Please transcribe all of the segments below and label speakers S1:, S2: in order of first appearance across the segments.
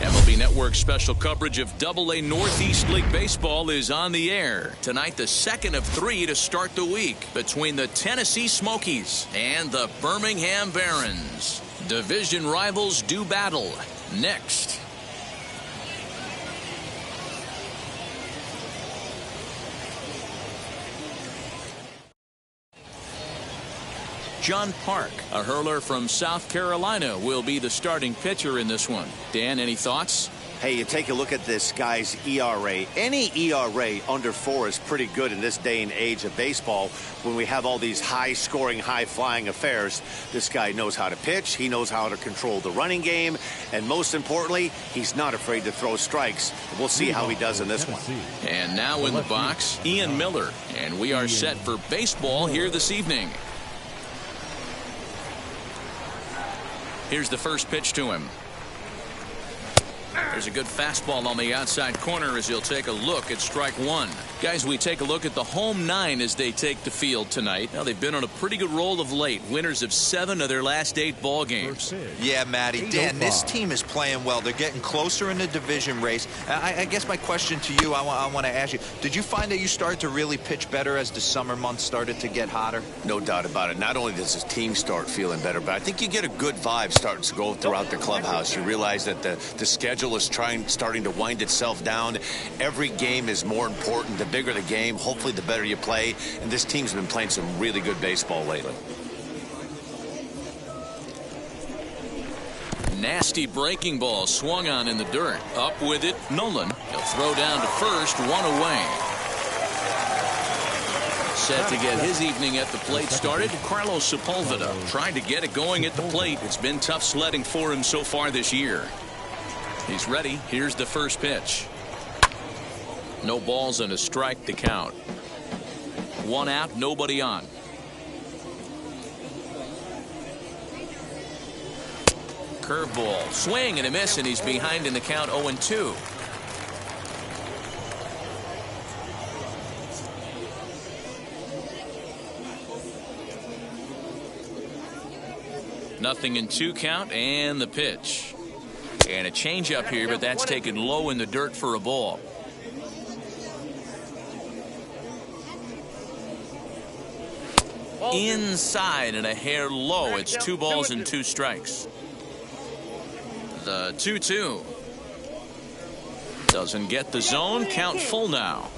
S1: MLB Network special coverage of AA Northeast League Baseball is on the air. Tonight, the second of 3 to start the week between the Tennessee Smokies and the Birmingham Barons. Division rivals do battle. Next. John Park, a hurler from South Carolina, will be the starting pitcher in this one. Dan, any thoughts?
S2: Hey, you take a look at this guy's ERA. Any ERA under 4 is pretty good in this day and age of baseball when we have all these high-scoring, high-flying affairs. This guy knows how to pitch. He knows how to control the running game. And most importantly, he's not afraid to throw strikes. We'll see how he does in this one.
S1: And now in the box, Ian Miller. And we are set for baseball here this evening. Here's the first pitch to him. There's a good fastball on the outside corner as he'll take a look at strike one. Guys, we take a look at the home 9 as they take the field tonight. Now, they've been on a pretty good roll of late. Winners of 7 of their last 8 ball games.
S3: Yeah, Matty. Dan, this team is playing well. They're getting closer in the division race. I guess my question to you, I want to ask you, did you find that you started to really pitch better as the summer months started to get hotter?
S2: No doubt about it. Not only does his team start feeling better, but I think you get a good vibe starting to go throughout the clubhouse. You realize that the schedule is starting to wind itself down. Every game is more important. The bigger the game, hopefully the better you play. And this team's been playing some really good baseball lately.
S1: Nasty breaking ball swung on in the dirt. Up with it, Nolan. He'll throw down to first, 1 away. Set to get his evening at the plate started, Carlos Sepulveda. Tried to get it going at the plate. It's been tough sledding for him so far this year. He's ready. Here's the first pitch. No balls and a strike to count. 1 out, nobody on. Curveball, swing and a miss, and he's behind in the count 0-2. Nothing in 2 count, and the pitch. And a changeup here, but that's taken low in the dirt for a ball. Inside and a hair low. It's 2 balls and 2 strikes. The 2-2. Doesn't get the zone. Count full now.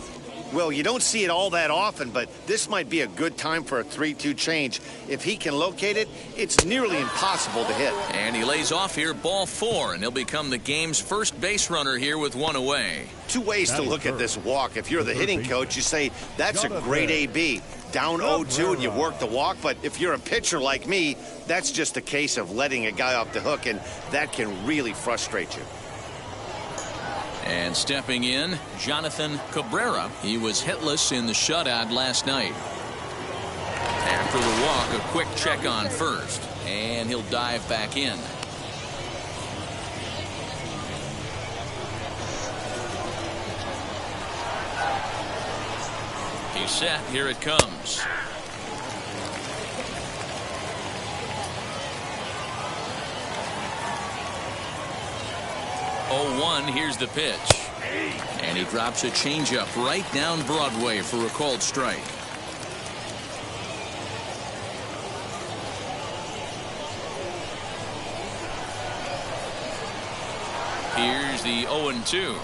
S2: Well, you don't see it all that often, but this might be a good time for a 3-2 change. If he can locate it, it's nearly impossible to hit.
S1: And he lays off here, ball 4, and he'll become the game's first base runner here with 1 away.
S2: 2 ways to look at this walk. If you're the hitting coach, you say, that's a great AB. Down 0-2 and you work the walk, but if you're a pitcher like me, that's just a case of letting a guy off the hook, and that can really frustrate you.
S1: And stepping in, Jonathan Cabrera. He was hitless in the shutout last night. After the walk, a quick check on first, and he'll dive back in. He's set. Here it comes. Here's the pitch. And he drops a changeup right down Broadway for a called strike. Here's the 0-2.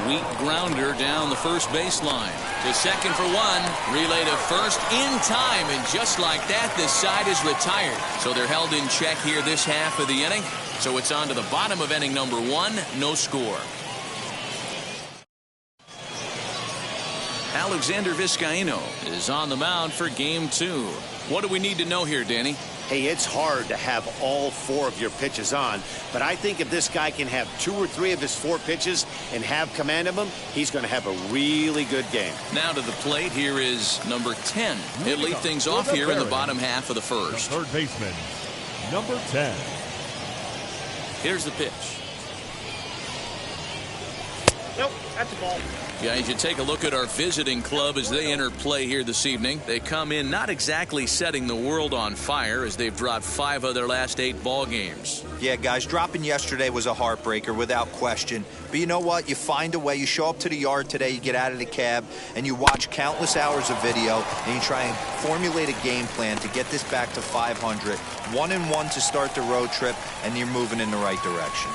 S1: Weak grounder down the first baseline. To second for 1. Relay to first in time. And just like that, this side is retired. So they're held in check here this half of the inning. So it's on to the bottom of inning number 1. No score. Alexander Vizcaíno is on the mound for game 2. What do we need to know here, Danny?
S2: Hey, it's hard to have all 4 of your pitches on, but I think if this guy can have 2 or 3 of his 4 pitches and have command of them, he's going to have a really good game.
S1: Now to the plate, here is number 10. He'll lead things off here in the bottom half of the first.
S4: Third baseman, number 10.
S1: Here's the pitch.
S5: Nope, that's a ball.
S1: Guys, you take a look at our visiting club as they enter play here this evening. They come in not exactly setting the world on fire as they've dropped 5 of their last 8 ball games.
S3: Yeah, guys, dropping yesterday was a heartbreaker without question. But you know what? You find a way. You show up to the yard today, you get out of the cab, and you watch countless hours of video, and you try and formulate a game plan to get this back to 500. 1-1 to start the road trip, and you're moving in the right direction.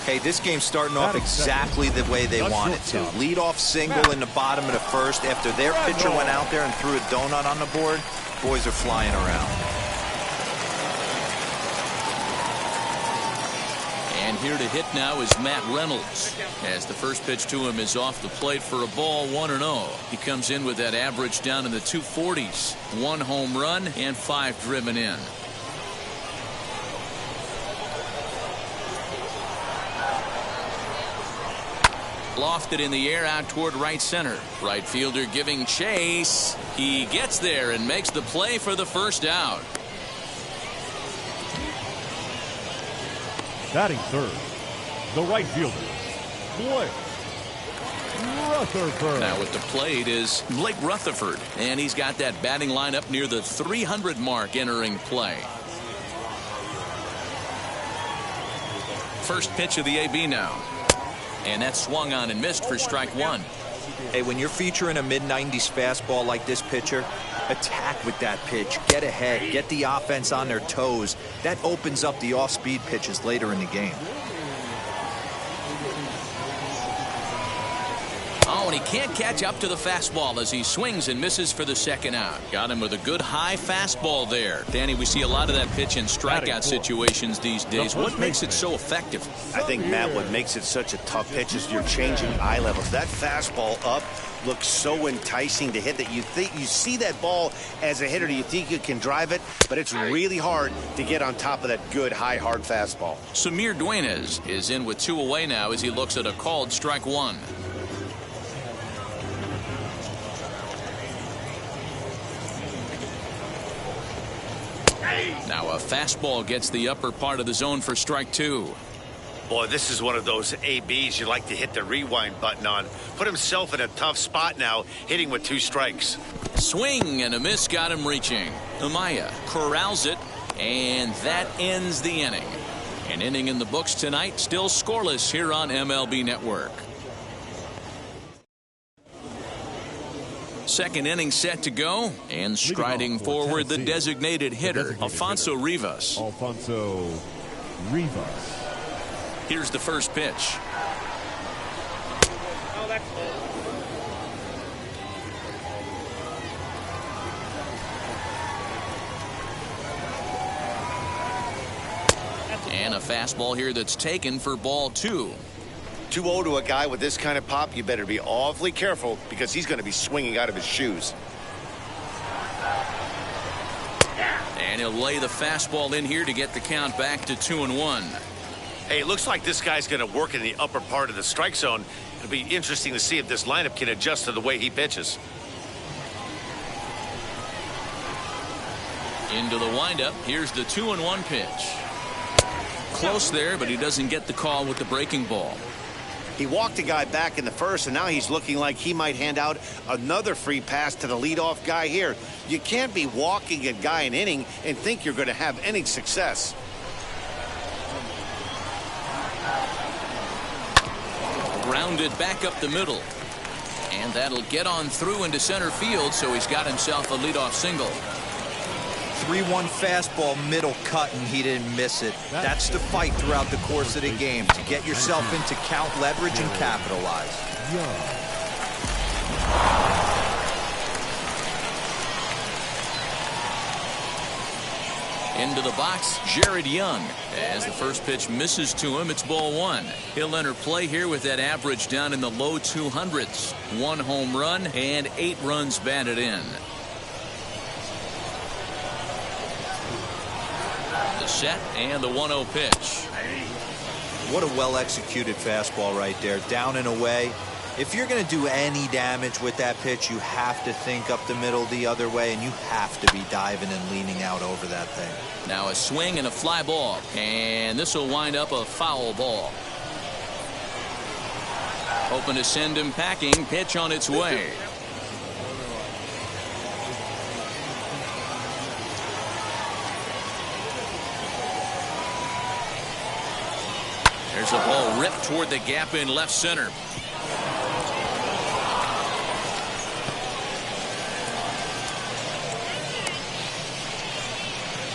S3: Hey, this game's starting off exactly the way they want it to. Lead-off single in the bottom of the first after their pitcher went out there and threw a donut on the board. Boys are flying around.
S1: And here to hit now is Matt Reynolds. As the first pitch to him is off the plate for a ball, 1-0. He comes in with that average down in the 240s. 1 home run and 5 driven in. Lofted in the air out toward right center. Right fielder giving chase. He gets there and makes the play for the first out.
S4: Batting third, the right fielder, Blake Rutherford.
S1: Now at the plate is Blake Rutherford, and he's got that batting line up near the 300 mark entering play. First pitch of the AB now. And that's swung on and missed for strike 1.
S3: Hey, when you're featuring a mid-90s fastball like this pitcher, attack with that pitch. Get ahead. Get the offense on their toes. That opens up the off-speed pitches later in the game.
S1: Oh, and he can't catch up to the fastball as he swings and misses for the second out. Got him with a good high fastball there. Danny, we see a lot of that pitch in strikeout situations these days. What makes it so effective?
S2: I think, Matt, what makes it such a tough pitch is you're changing eye levels. That fastball up looks so enticing to hit that you see that ball as a hitter, you think you can drive it, but it's really hard to get on top of that good high hard fastball.
S1: Samir Duenas is in with 2 away now as he looks at a called strike 1. Now a fastball gets the upper part of the zone for strike 2.
S2: Boy, this is one of those ABs you like to hit the rewind button on. Put himself in a tough spot now, hitting with 2 strikes.
S1: Swing and a miss got him reaching. Amaya corrals it, and that ends the inning. An inning in the books tonight, still scoreless here on MLB Network. Second inning set to go, and striding forward the designated hitter, Alfonso Rivas.
S4: Alfonso Rivas.
S1: Here's the first pitch.
S5: Oh, that's low.
S1: And a fastball here that's taken for ball 2.
S2: 2-0 to a guy with this kind of pop, you better be awfully careful because he's going to be swinging out of his shoes.
S1: And he'll lay the fastball in here to get the count back to 2-1.
S2: Hey, it looks like this guy's going to work in the upper part of the strike zone. It'll be interesting to see if this lineup can adjust to the way he pitches.
S1: Into the windup. Here's the 2-1 pitch. Close there, but he doesn't get the call with the breaking ball.
S2: He walked a guy back in the first, and now he's looking like he might hand out another free pass to the leadoff guy here. You can't be walking a guy an inning and think you're going to have any success.
S1: Grounded back up the middle. And that'll get on through into center field, so he's got himself a leadoff single.
S3: 3-1 fastball, middle cut, and he didn't miss it. That's the fight throughout the course of the game, to get yourself into count leverage and capitalize.
S1: Into the box, Jared Young. As the first pitch misses to him, it's ball 1. He'll enter play here with that average down in the low 200s. 1 home run and 8 runs batted in. The set and the 1-0 pitch.
S3: What a well-executed fastball right there. Down and away. If you're going to do any damage with that pitch, you have to think up the middle the other way, and you have to be diving and leaning out over that thing.
S1: Now a swing and a fly ball, and this will wind up a foul ball. Hoping to send him packing. Pitch on its way. There's a ball ripped toward the gap in left center.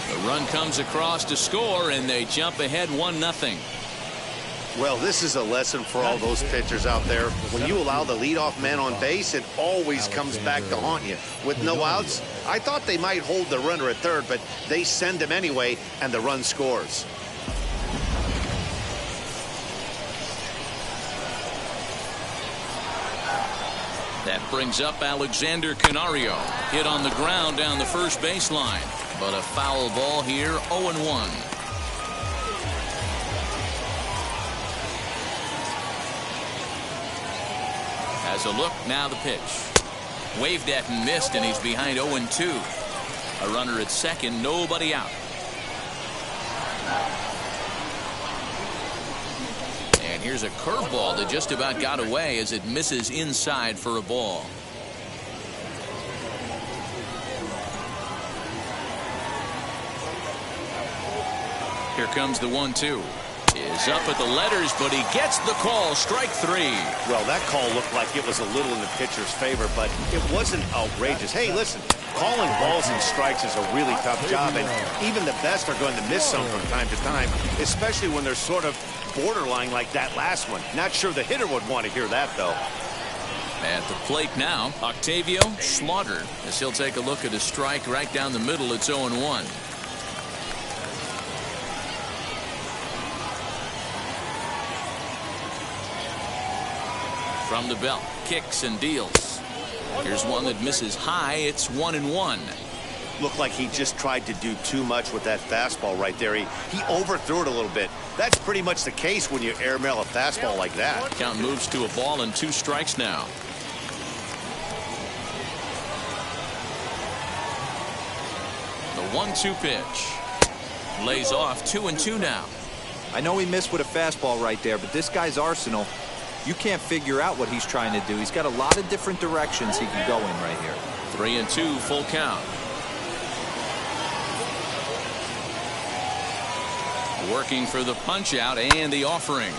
S1: The run comes across to score, and they jump ahead 1-0.
S2: Well, this is a lesson for all those pitchers out there. When you allow the leadoff man on base, it always comes back to haunt you. With no outs, I thought they might hold the runner at third, but they send him anyway, and the run scores.
S1: That brings up Alexander Canario. Hit on the ground down the first baseline. But a foul ball here, 0-1. Has a look, now the pitch. Waved at and missed, and he's behind 0-2. A runner at second, nobody out. And here's a curveball that just about got away as it misses inside for a ball. Here comes the 1-2. Is up at the letters, but he gets the call. Strike three.
S2: Well, that call looked like it was a little in the pitcher's favor, but it wasn't outrageous. Hey, listen, calling balls and strikes is a really tough job, and even the best are going to miss some from time to time, especially when they're sort of borderline like that last one. Not sure the hitter would want to hear that, though.
S1: At the plate now, Octavio Slaughter, as he'll take a look at a strike right down the middle. It's 0-1. From the belt, kicks and deals. Here's one that misses high. It's 1-1.
S2: Looked like he just tried to do too much with that fastball right there. He overthrew it a little bit. That's pretty much the case when you airmail a fastball like that.
S1: Count moves to a ball and 2 strikes now. The 1-2 pitch. Lays off 2-2 now.
S3: I know he missed with a fastball right there, but this guy's arsenal, you can't figure out what he's trying to do. He's got a lot of different directions he can go in right here.
S1: 3-2, full count. Working for the punch out and the offering.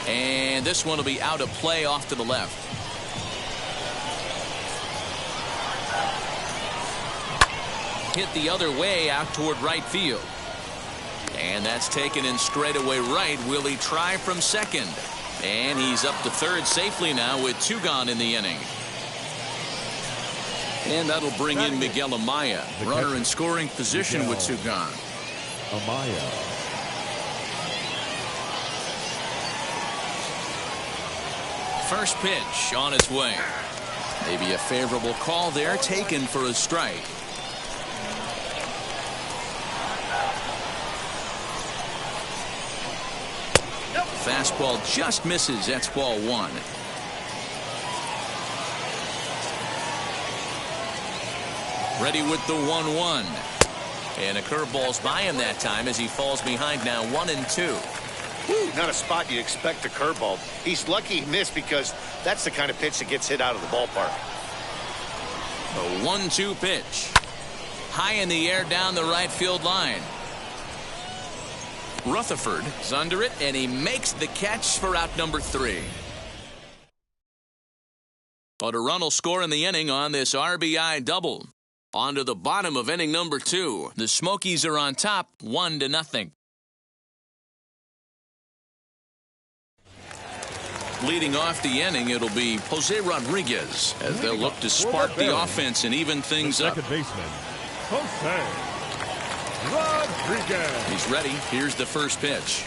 S1: And this one will be out of play off to the left. Hit the other way out toward right field. And that's taken in straightaway right. Will he try from second? And he's up to third safely now with 2 gone in the inning. And that'll bring in Miguel Amaya, runner in scoring position with 2 gone.
S4: Amaya.
S1: First pitch on its way. Maybe a favorable call there, taken for a strike. Fastball just misses. That's ball 1. Ready with the 1-1. And a curveball's by him that time as he falls behind now 1-2.
S2: Not a spot you'd expect a curveball. He's lucky he missed because that's the kind of pitch that gets hit out of the ballpark.
S1: A 1-2 pitch. High in the air down the right field line. Rutherford is under it, and he makes the catch for out number 3. But a run will score in the inning on this RBI double. On to the bottom of inning number 2. The Smokies are on top, 1-0. Leading off the inning, it'll be Jose Rodriguez as they'll look to spark the offense and even things up.
S4: Second baseman, Jose Rodriguez.
S1: He's ready. Here's the first pitch.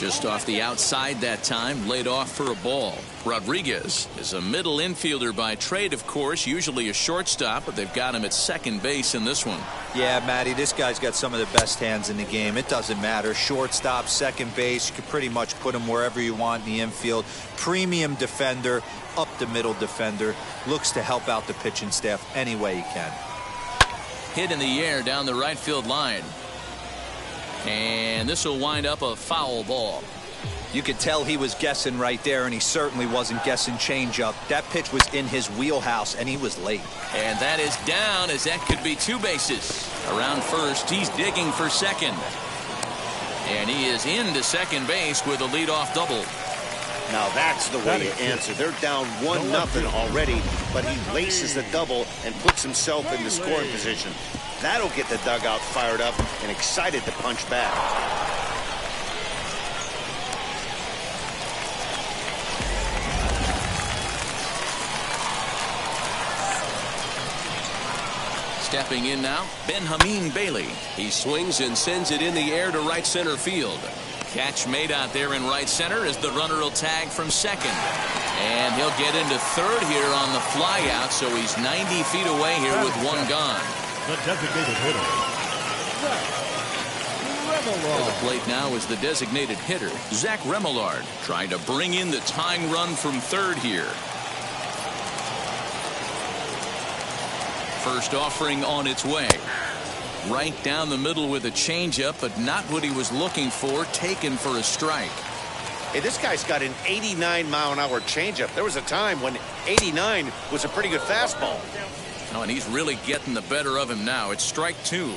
S1: Just off the outside that time, laid off for a ball. Rodriguez is a middle infielder by trade, of course, usually a shortstop, but they've got him at second base in this one.
S3: Yeah, Matty, this guy's got some of the best hands in the game. It doesn't matter. Shortstop, second base, you can pretty much put him wherever you want in the infield. Premium defender, up the middle defender, looks to help out the pitching staff any way he can.
S1: Hit in the air down the right field line. And this will wind up a foul ball.
S3: You could tell he was guessing right there, and he certainly wasn't guessing changeup. That pitch was in his wheelhouse, and he was late.
S1: And that is down, as that could be two bases. Around first, he's digging for second. And he is into second base with a leadoff double.
S2: Now that's the way to answer. They're down 1-0 already, but he laces the double and puts himself in the scoring position. That'll get the dugout fired up and excited to punch back.
S1: Stepping in now, Benjamin Bailey. He swings and sends it in the air to right center field. Catch made out there in right center as the runner will tag from second. And he'll get into third here on the fly out, so he's 90 feet away here with one gone.
S4: The designated hitter, Zach Remillard.
S1: At the plate now is the designated hitter, Zach Remillard, trying to bring in the tying run from third here. First offering on its way. Right down the middle with a changeup, but not what he was looking for, taken for a strike.
S2: Hey, this guy's got an 89-mile-an-hour changeup. There was a time when 89 was a pretty good fastball.
S1: Oh, and he's really getting the better of him now. It's strike two.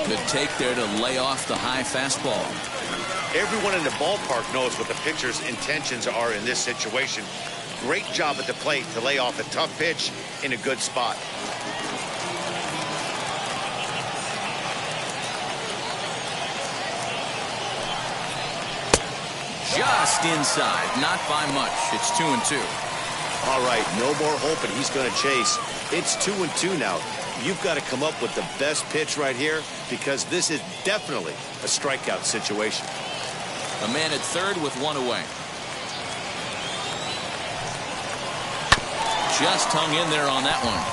S1: Good take there to lay off the high fastball.
S2: Everyone in the ballpark knows what the pitcher's intentions are in this situation. Great job at the plate to lay off a tough pitch in a good spot.
S1: Just inside, not by much. It's 2-2.
S2: All right, no more hoping he's going to chase. It's 2-2 now. You've got to come up with the best pitch right here, because this is definitely a strikeout situation.
S1: A man at third with one away. Just hung in there on that one.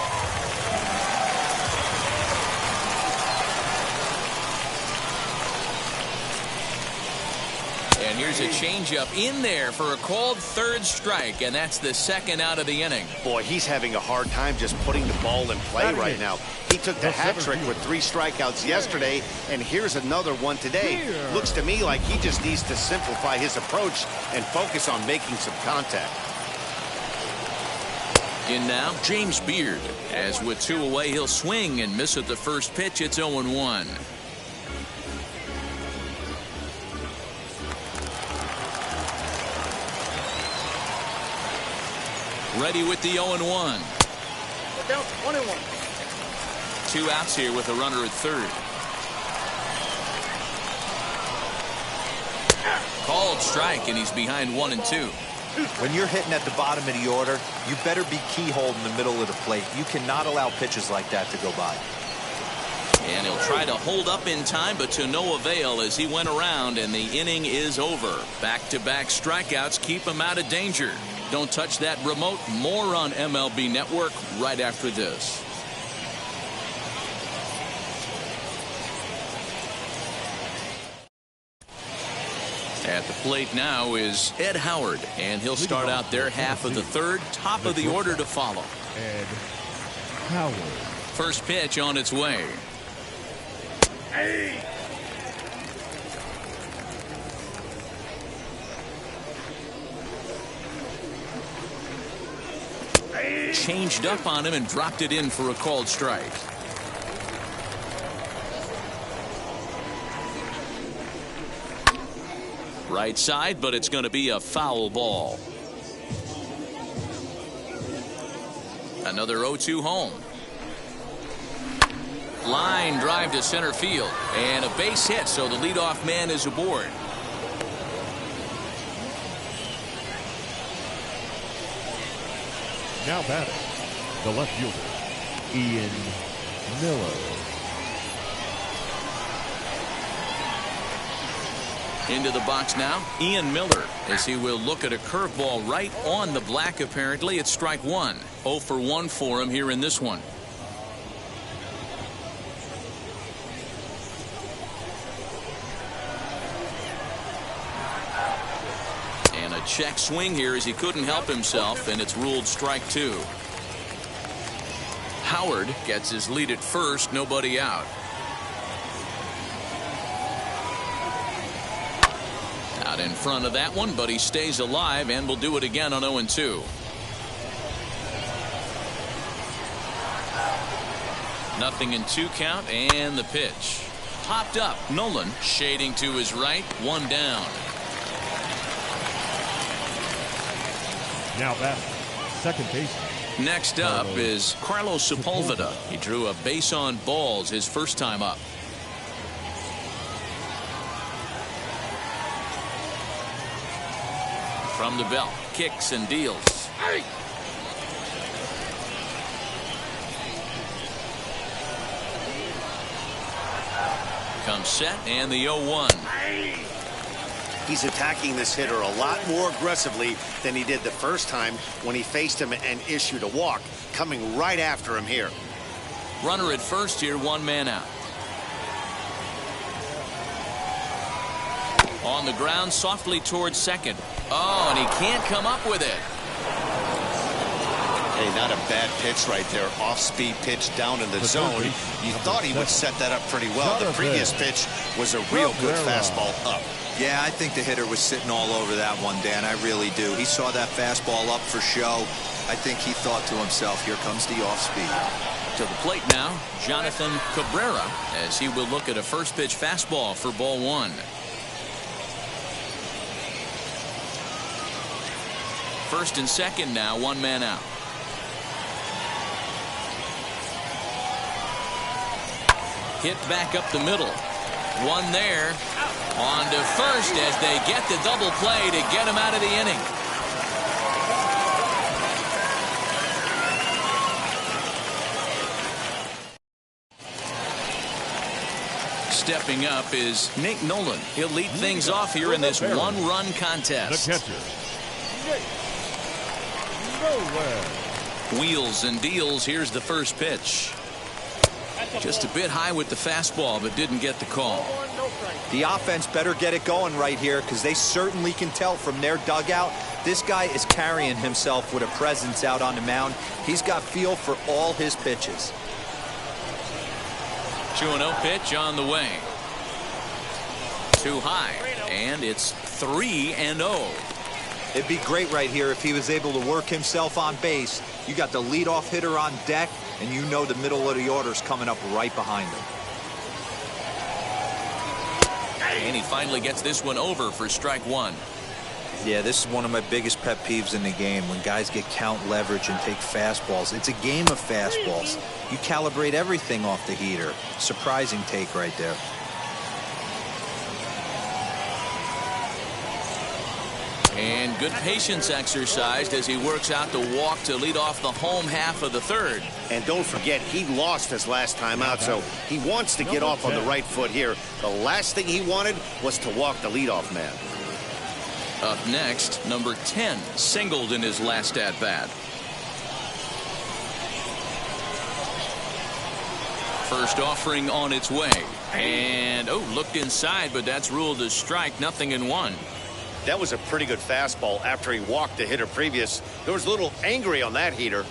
S1: And here's a changeup in there for a called third strike, and that's the second out of the inning.
S2: Boy, he's having a hard time just putting the ball in play right now. He took the hat trick with 3 strikeouts yesterday, and here's another one today. Looks to me like he just needs to simplify his approach and focus on making some contact.
S1: In now, James Beard. As with 2 away, he'll swing and miss at the first pitch. It's 0-1. Ready with the 0-1.
S5: Down 1-1.
S1: 2 outs here with a runner at third. Called strike, and he's behind 1-2.
S3: When you're hitting at the bottom of the order, you better be keyhole in the middle of the plate. You cannot allow pitches like that to go by.
S1: And he'll try to hold up in time, but to no avail as he went around, and the inning is over. Back-to-back strikeouts keep him out of danger. Don't touch that remote. More on MLB Network right after this. At the plate now is Ed Howard, and he'll start out their half of the third. Top of the order to follow.
S4: Ed Howard.
S1: First pitch on its way.
S5: Hey!
S1: Changed up on him and dropped it in for a called strike. Right side, but it's going to be a foul ball. Another 0-2 home. Line drive to center field, and a base hit, so the leadoff man is aboard.
S4: Now batting, the left fielder, Ian Miller.
S1: Into the box now, Ian Miller, as he will look at a curveball right on the black. Apparently, it's strike one. 0 for 1 for him here in this one. And a check swing here as he couldn't help himself, and it's ruled strike two. Howard gets his lead at first, nobody out. Out in front of that one, but he stays alive and will do it again on 0-2. Nothing in 2 count, and the pitch. Popped up. Nolan shading to his right. 1 down.
S4: Now batting, second baseman.
S1: Next up is Carlos Sepulveda. He drew a base on balls his first time up. From the belt, kicks and deals. Comes set, and the 0-1.
S2: He's attacking this hitter a lot more aggressively than he did the first time when he faced him and issued a walk, coming right after him here.
S1: Runner at first here, 1 man out. On the ground, softly towards second. Oh, and he can't come up with it.
S2: Hey, not a bad pitch right there. Off-speed pitch down in the zone. You thought he would set that up pretty well. The previous pitch was a real good fastball up.
S3: Yeah, I think the hitter was sitting all over that one, Dan. I really do. He saw that fastball up for show. I think he thought to himself, here comes the off-speed.
S1: To the plate now, Jonathan Cabrera, as he will look at a first pitch fastball for ball 1. First and second now, 1 man out. Hit back up the middle. 1 there. On to first as they get the double play to get him out of the inning. Stepping up is Nick Nolan. He'll lead things off here in this 1-run contest.
S4: The catcher, Nick Nolan.
S1: Wheels and deals. Here's the first pitch. Just a bit high with the fastball, but didn't get the call.
S3: The offense better get it going right here, because they certainly can tell from their dugout this guy is carrying himself with a presence out on the mound. He's got feel for all his pitches.
S1: 2-0 pitch on the way. Too high, and it's 3-0.
S3: It'd be great right here if he was able to work himself on base. You got the leadoff hitter on deck, and you know the middle of the order's coming up right behind him.
S1: And he finally gets this one over for strike 1.
S3: Yeah, this is one of my biggest pet peeves in the game, when guys get count leverage and take fastballs. It's a game of fastballs. You calibrate everything off the heater. Surprising take right there.
S1: And good patience exercised as he works out the walk to lead off the home half of the third.
S2: And don't forget, he lost his last time out, so he wants to get off on the right foot here. The last thing he wanted was to walk the leadoff man.
S1: Up next, number 10 singled in his last at-bat. First offering on its way. And, looked inside, but that's ruled as strike, 0-1.
S2: That was a pretty good fastball after he walked the hitter previous. There was a little angry on that heater.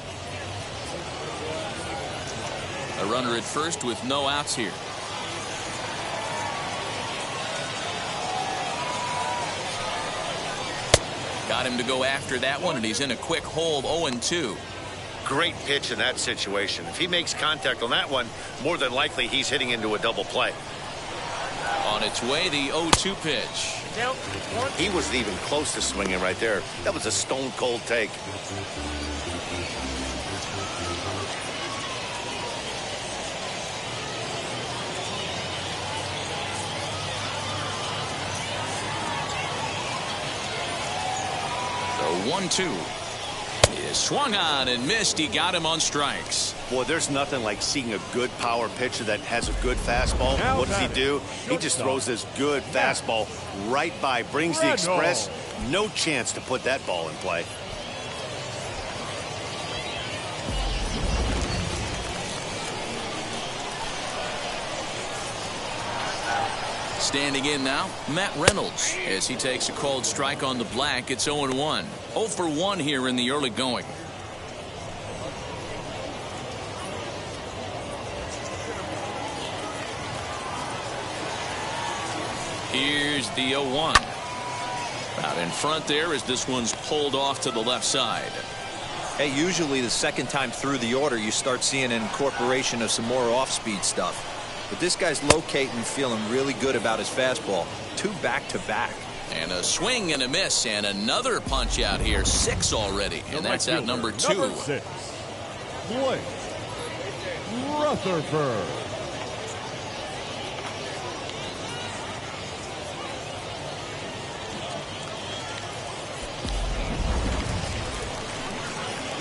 S1: A runner at first with no outs here. Got him to go after that one, and he's in a quick hold. 0-2.
S2: Great pitch in that situation. If he makes contact on that one, more than likely he's hitting into a double play.
S1: On its way, the 0-2 pitch.
S2: He wasn't even close to swinging right there. That was a stone-cold take. The 1-2 is
S1: Swung on and missed. He got him on strikes.
S2: Boy, there's nothing like seeing a good power pitcher that has a good fastball. What does he do? He just throws this good fastball right by, brings the express. No chance to put that ball in play.
S1: Standing in now, Matt Reynolds, as he takes a called strike on the black. It's 0-1. 0 for 1 here in the early going. Here's the 0-1. Out in front there as this one's pulled off to the left side.
S3: Hey, usually the second time through the order, you start seeing an incorporation of some more off-speed stuff. But this guy's locating, feeling really good about his fastball. 2 back-to-back.
S1: And a swing and a miss, and another punch out here. 6 already, and that's out number 2.
S4: Number 6, Blake Rutherford.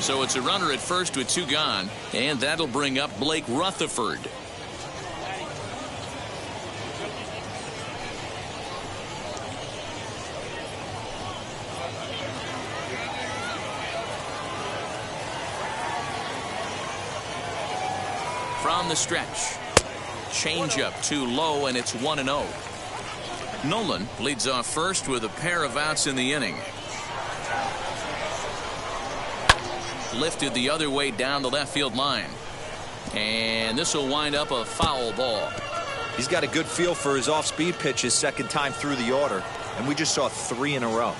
S1: So it's a runner at first with 2 gone, and that'll bring up Blake Rutherford. From the stretch. Changeup too low, and it's 1-0. Nolan leads off first with a pair of outs in the inning. Lifted the other way down the left field line. And this will wind up a foul ball.
S3: He's got a good feel for his off-speed pitches second time through the order. And we just saw 3 in a row.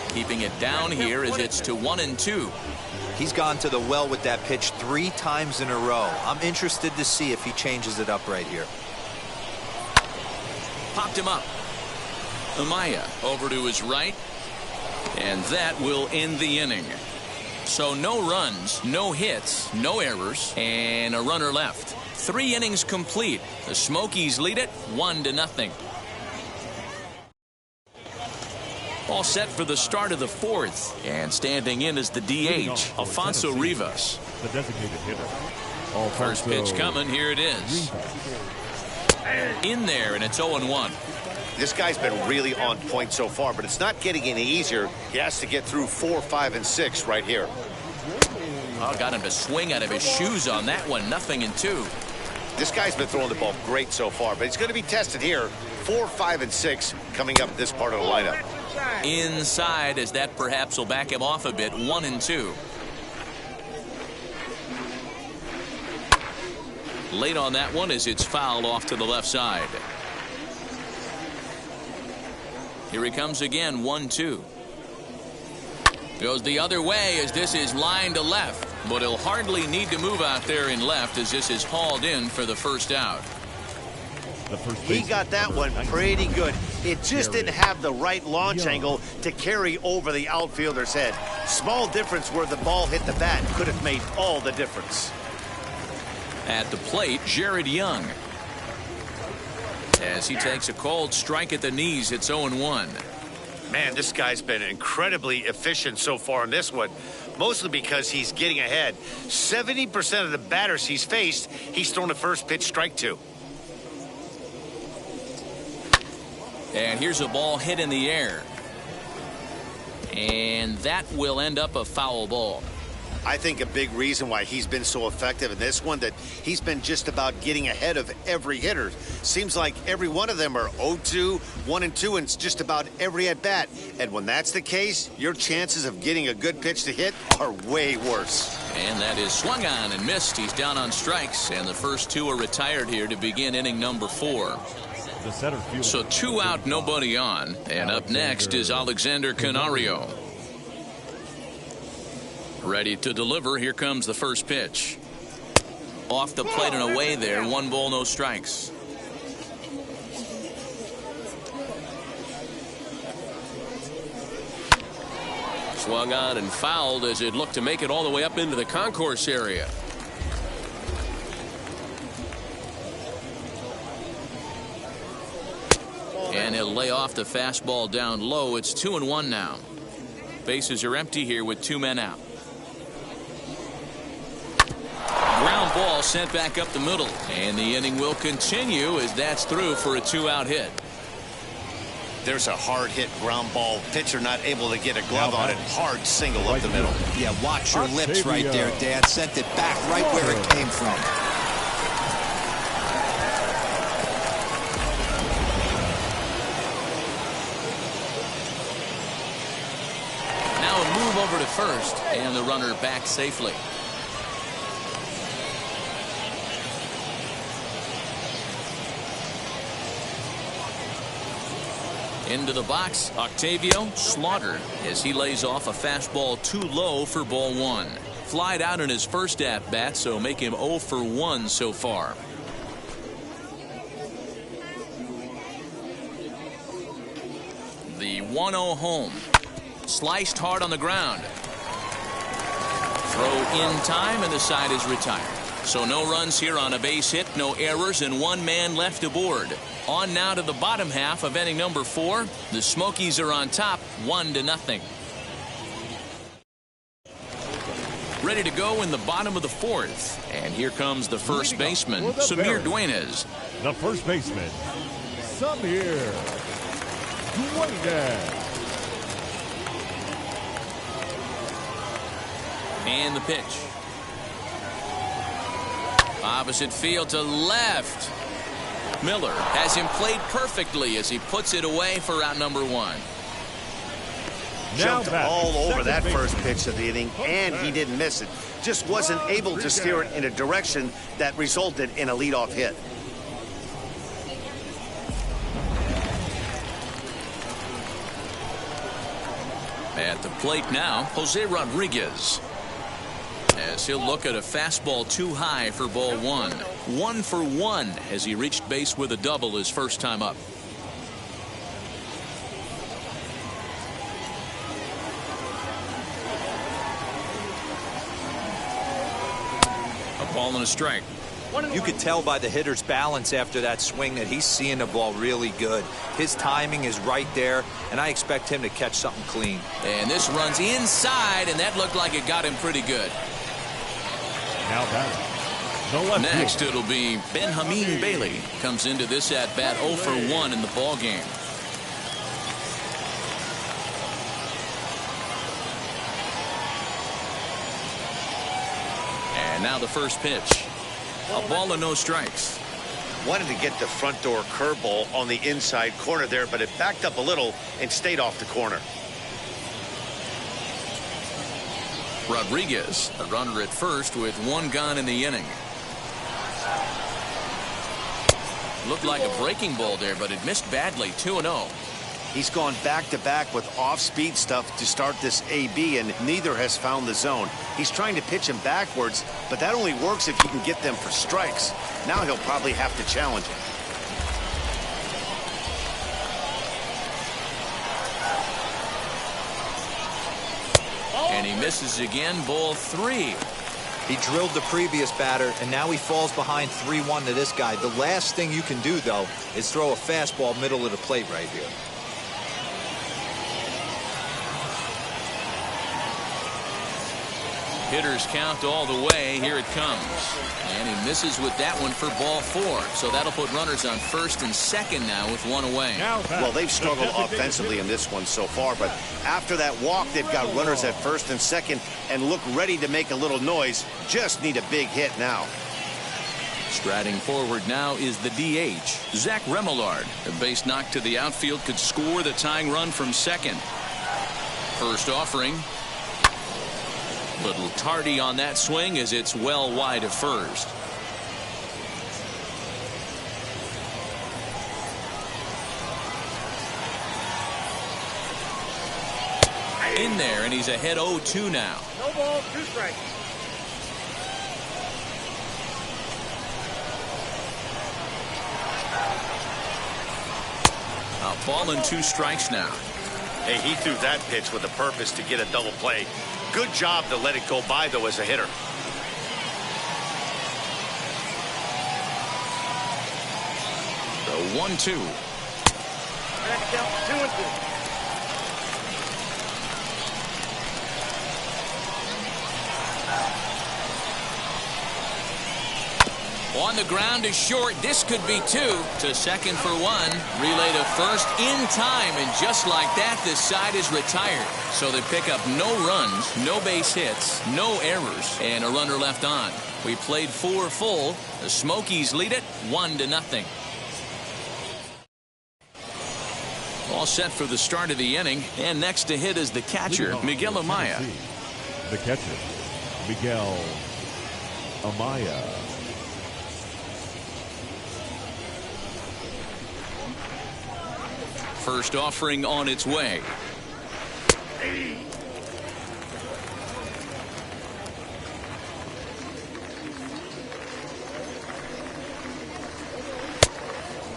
S1: Keeping it down here as it's to 1-2.
S3: He's gone to the well with that pitch 3 times in a row. I'm interested to see if he changes it up right here.
S1: Popped him up. Amaya over to his right. And that will end the inning. So no runs, no hits, no errors, and a runner left. 3 innings complete. The Smokies lead it 1-0. All set for the start of the 4th. And standing in is the DH, Alfonso Rivas.
S4: The designated hitter.
S1: First pitch coming. Here it is. In there, and it's 0-1.
S2: This guy's been really on point so far, but it's not getting any easier. He has to get through 4, 5, and 6 right here.
S1: Oh, got him to swing out of his shoes on that one. 0-2.
S2: This guy's been throwing the ball great so far, but he's going to be tested here. 4, 5, and 6 coming up this part of the lineup.
S1: Inside, as that perhaps will back him off a bit. 1-2. Late on that one as it's fouled off to the left side. Here he comes again. 1-2. Goes the other way as this is lined to left, but he'll hardly need to move out there in left as this is hauled in for the first out.
S2: He got that one pretty good. It just didn't have the right launch angle to carry over the outfielder's head. Small difference where the ball hit the bat could have made all the difference.
S1: At the plate, Jared Young. As he takes a called strike at the knees, it's 0-1.
S2: Man, this guy's been incredibly efficient so far in this one, mostly because he's getting ahead. 70% of the batters he's faced, he's thrown a first pitch strike to.
S1: And here's a ball hit in the air. And that will end up a foul ball.
S2: I think a big reason why he's been so effective in this one, that he's been just about getting ahead of every hitter. Seems like every one of them are 0-2, 1-2, and just about every at-bat. And when that's the case, your chances of getting a good pitch to hit are way worse.
S1: And that is swung on and missed. He's down on strikes, and the first 2 are retired here to begin inning number 4.
S4: The center fielder.
S1: So 2 out, nobody on. And up next is Alexander Canario. Ready to deliver. Here comes the first pitch. Off the plate and away there. 1 ball, no strikes. Swung on and fouled as it looked to make it all the way up into the concourse area. And he'll lay off the fastball down low. It's 2-1 now. Bases are empty here with 2 men out. Ground ball sent back up the middle. And the inning will continue as that's through for a 2-out hit.
S2: There's a hard hit ground ball. Pitcher not able to get a glove on it. Hard single up the middle.
S3: Yeah, watch your lips right there, Dad. Sent it back right where it came from.
S1: Now a move over to first, and the runner back safely. Into the box, Octavio Slaughter, as he lays off a fastball too low for ball 1. Flied out in his first at-bat, so make him 0 for 1 so far. The 1-0 home. Sliced hard on the ground. Throw in time, and the side is retired. So no runs here on a base hit, no errors, and 1 man left aboard. On now to the bottom half of inning number 4. The Smokies are on top, 1-0. Ready to go in the bottom of the 4th. And here comes the first baseman, Samir Duenas.
S4: The first baseman, Samir Duenas.
S1: And the pitch. Opposite field to left. Miller has him played perfectly as he puts it away for out number 1.
S2: Jumped all over that first pitch of the inning, and he didn't miss it. Just wasn't able to steer it in a direction that resulted in a leadoff hit.
S1: At the plate now, Jose Rodriguez. As he'll look at a fastball too high for ball 1. 1 for 1 as he reached base with a double his first time up. A ball and a strike.
S3: You could tell by the hitter's balance after that swing that he's seeing the ball really good. His timing is right there, and I expect him to catch something clean.
S1: And this runs inside, and that looked like it got him pretty good.
S4: Now batting.
S1: Next, it'll be Benjamin Bailey. Comes into this at-bat 0 for 1 in the ball game. And now the first pitch. A ball and no strikes.
S2: Wanted to get the front door curveball on the inside corner there, but it backed up a little and stayed off the corner.
S1: Rodriguez, a runner at first with 1 gone in the inning. Looked like a breaking ball there, but it missed badly. 2-0.
S2: He's gone back-to-back with off-speed stuff to start this AB, and neither has found the zone. He's trying to pitch him backwards, but that only works if you can get them for strikes. Now he'll probably have to challenge him.
S1: And he misses again, ball 3.
S3: He drilled the previous batter, and now he falls behind 3-1 to this guy. The last thing you can do, though, is throw a fastball middle of the plate right here.
S1: Hitters count all the way. Here it comes. And he misses with that one for ball 4. So that'll put runners on first and second now with 1 away.
S2: Well, they've struggled offensively in this one so far, but after that walk, they've got runners at first and second and look ready to make a little noise. Just need a big hit now.
S1: Striding forward now is the DH, Zach Remillard. A base knock to the outfield could score the tying run from second. First offering. Little tardy on that swing as it's well wide of first. In there, and he's ahead 0-2 now.
S5: No ball, 2 strikes.
S1: A ball and 2 strikes now.
S2: Hey, he threw that pitch with a purpose to get a double play. Good job to let it go by, though, as a hitter.
S1: The 1-2.
S5: Back count 2-2.
S1: On the ground is short. This could be two. To second for one. Relay to first in time. And just like that, this side is retired. So they pick up no runs, no base hits, no errors, and a runner left on. We played 4 full. The Smokies lead it 1-0. All set for the start of the inning. And next to hit is the catcher, Miguel Amaya.
S4: The catcher, Miguel Amaya.
S1: First offering on its way.
S5: We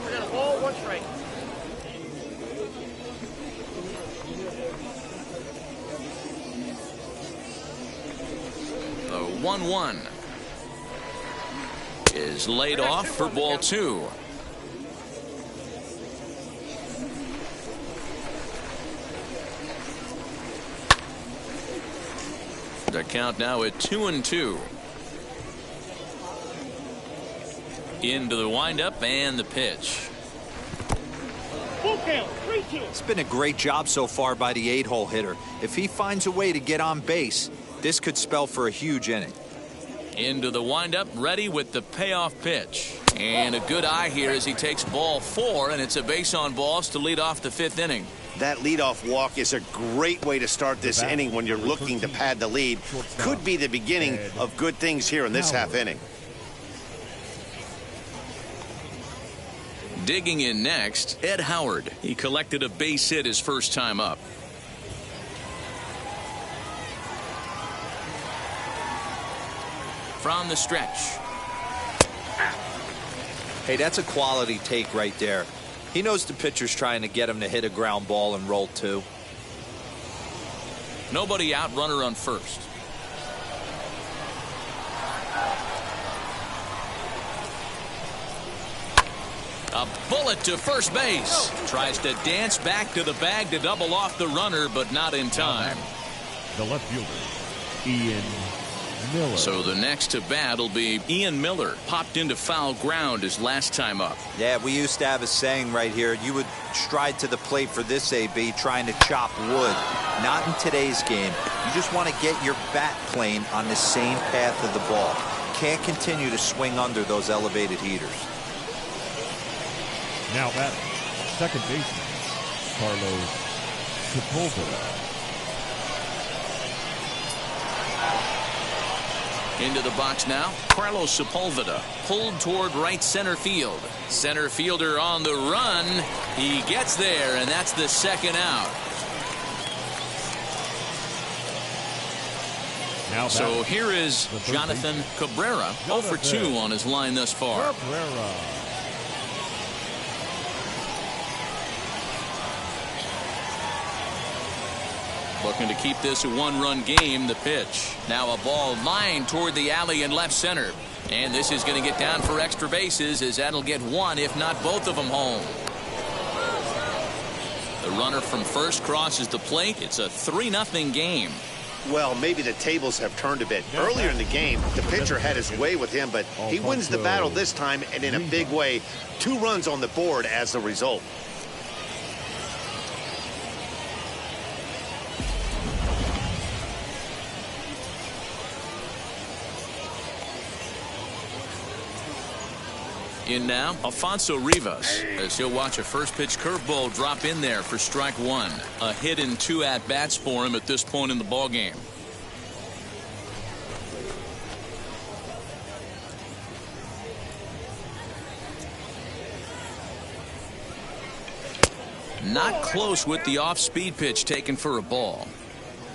S5: got a ball, 1 strike.
S1: The 1-1 is laid off for ball 2. The count now at 2-2. Into the windup and the pitch.
S5: Full count, 3-2.
S3: It's been a great job so far by the 8-hole hitter. If he finds a way to get on base, this could spell for a huge inning.
S1: Into the windup, ready with the payoff pitch. And a good eye here as he takes ball 4, and it's a base on balls to lead off the 5th inning.
S2: That leadoff walk is a great way to start this inning when you're looking to pad the lead. Could be the beginning of good things here in this half inning.
S1: Digging in next, Ed Howard. He collected a base hit his first time up. From the stretch.
S3: Hey, that's a quality take right there. He knows the pitcher's trying to get him to hit a ground ball and roll 2.
S1: Nobody out, runner on first. A bullet to first base. Tries to dance back to the bag to double off the runner, but not in time.
S4: The left fielder, Ian Miller.
S1: So the next to bat will be Ian Miller. Popped into foul ground his last time up.
S3: Yeah, we used to have a saying right here. You would stride to the plate for this AB trying to chop wood. Not in today's game. You just want to get your bat plane on the same path of the ball. Can't continue to swing under those elevated heaters.
S4: Now batting, second baseman, Carlos Sepulveda.
S1: Into the box now, Carlos Sepulveda pulled toward right center field. Center fielder on the run. He gets there, and that's the second out.
S4: Now
S1: so here is Jonathan Cabrera, 0 for 2 on his line thus far.
S4: Cabrera.
S1: Looking to keep this a 1-run game. The pitch. Now a ball lined toward the alley in left center. And this is going to get down for extra bases, as that'll get 1, if not both of them, home. The runner from first crosses the plate. It's a 3-0 game.
S2: Well, maybe the tables have turned a bit. Earlier in the game, the pitcher had his way with him, but he wins the battle this time, and in a big way. 2 runs on the board as the result.
S1: In now, Alfonso Rivas, as he'll watch a first pitch curveball drop in there for strike 1. A hit in 2 at-bats for him at this point in the ballgame. Not close with the off-speed pitch taken for a ball.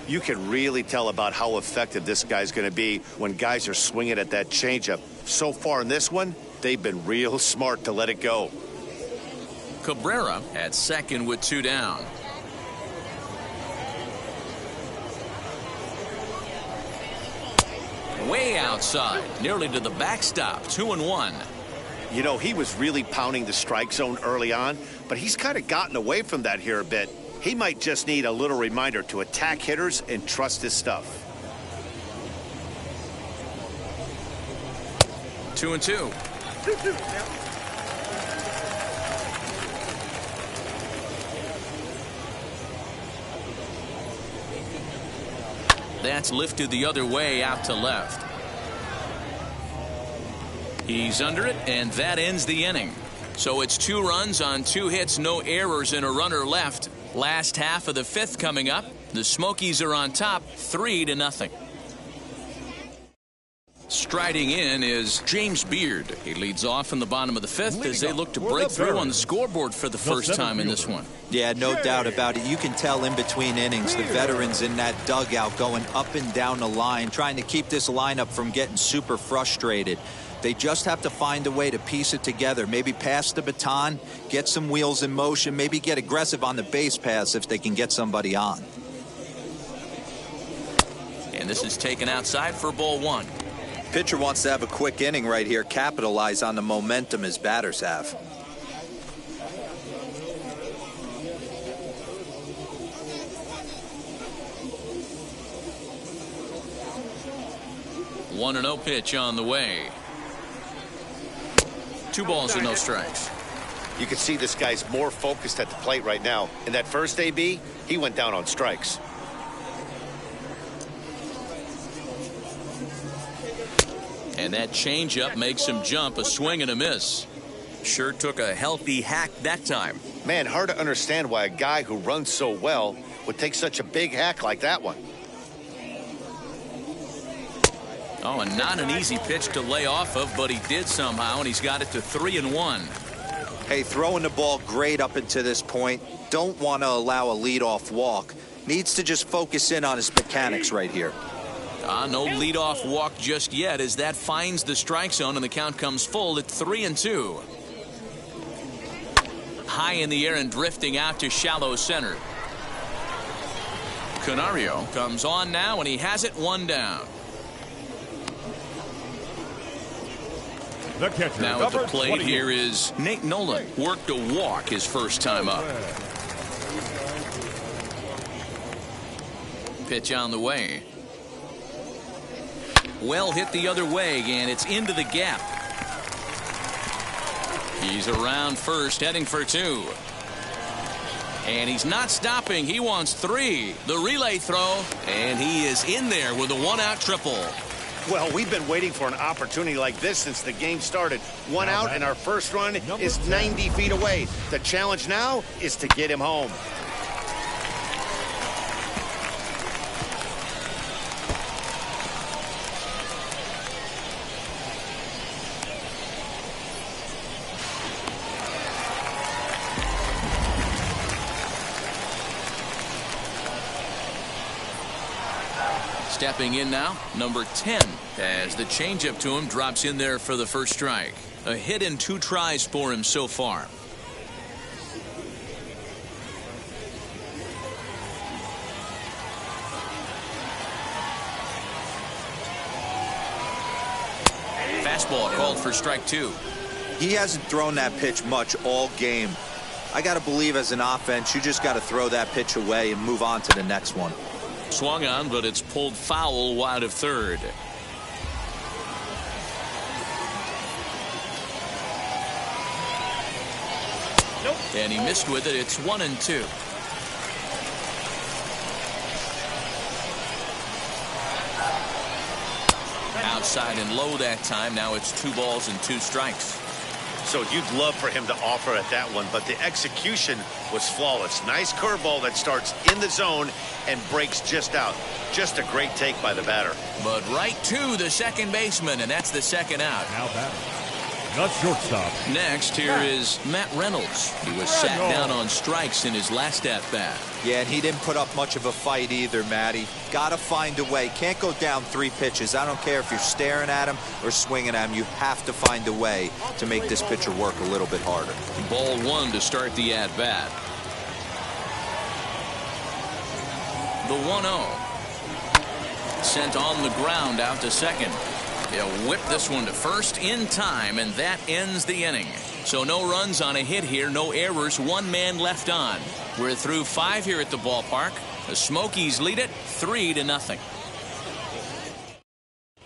S2: You can really tell about how effective this guy's going to be when guys are swinging at that changeup. So far in this one, they've been real smart to let it go.
S1: Cabrera at second with 2 down. Way outside, nearly to the backstop, 2-1.
S2: You know, he was really pounding the strike zone early on, but he's kind of gotten away from that here a bit. He might just need a little reminder to attack hitters and trust his stuff.
S1: 2-2.
S5: 2-2 now.
S1: That's lifted the other way out to left. He's under it, and that ends the inning. So it's 2 runs on 2 hits, no errors, and a runner left. Last half of the 5th coming up. The Smokies are on top, 3-0. Striding in is James Beard. He leads off in the bottom of the 5th as they look to break through on the scoreboard for the first time in this one.
S3: Yeah, no doubt about it. You can tell in between innings, the veterans in that dugout going up and down the line, trying to keep this lineup from getting super frustrated. They just have to find a way to piece it together. Maybe pass the baton, get some wheels in motion, maybe get aggressive on the base pass if they can get somebody on.
S1: And this is taken outside for ball 1.
S3: Pitcher wants to have a quick inning right here, capitalize on the momentum his batters have.
S1: One and 0 pitch on the way. 2 balls and no strikes.
S2: You can see this guy's more focused at the plate right now. In that first AB, he went down on strikes.
S1: And that changeup makes him jump, a swing and a miss. Sure took a healthy hack that time.
S2: Man, hard to understand why a guy who runs so well would take such a big hack like that one.
S1: Oh, and not an easy pitch to lay off of, but he did somehow, and he's got it to 3-1.
S3: Hey, throwing the ball great up until this point. Don't want to allow a leadoff walk. Needs to just focus in on his mechanics right here.
S1: No leadoff walk just yet as that finds the strike zone and the count comes full at 3-2. High in the air and drifting out to shallow center. Canario comes on now and he has it 1 down.
S4: The catcher,
S1: Now at the plate
S4: 28.
S1: here is Nate Nolan. Worked a walk his first time up. Pitch on the way. Well hit the other way, and it's into the gap. He's around first, heading for 2. And he's not stopping. He wants 3. The relay throw, and he is in there with a 1-out triple.
S2: Well, we've been waiting for an opportunity like this since the game started. 1 out, and our first run is 90 feet away. The challenge now is to get him home.
S1: Stepping in now, number 10, as the changeup to him drops in there for the first strike. A hit in 2 tries for him so far. Fastball called for strike 2.
S3: He hasn't thrown that pitch much all game. I got to believe as an offense, you just got to throw that pitch away and move on to the next one.
S1: Swung on, but it's pulled foul wide of third.
S5: Nope.
S1: And he missed with it. It's 1-2. Outside and low that time. Now it's 2 balls and 2 strikes.
S2: So you'd love for him to offer at that one, but the execution was flawless. Nice curveball that starts in the zone and breaks just out. Just a great take by the batter.
S1: But right to the second baseman, and that's the 2nd out.
S4: Now batting, the shortstop.
S1: Next, here is Matt Reynolds. He was sat down on strikes in his last at-bat.
S3: Yeah, and he didn't put up much of a fight either, Matty. Got to find a way. Can't go down 3 pitches. I don't care if you're staring at him or swinging at him. You have to find a way to make this pitcher work a little bit harder.
S1: Ball 1 to start the at-bat. The 1-0. Sent on the ground out to second. He'll whip this one to first in time, and that ends the inning. So no runs on a hit here, no errors, one man left on. We're through 5 here at the ballpark. The Smokies lead it 3-0.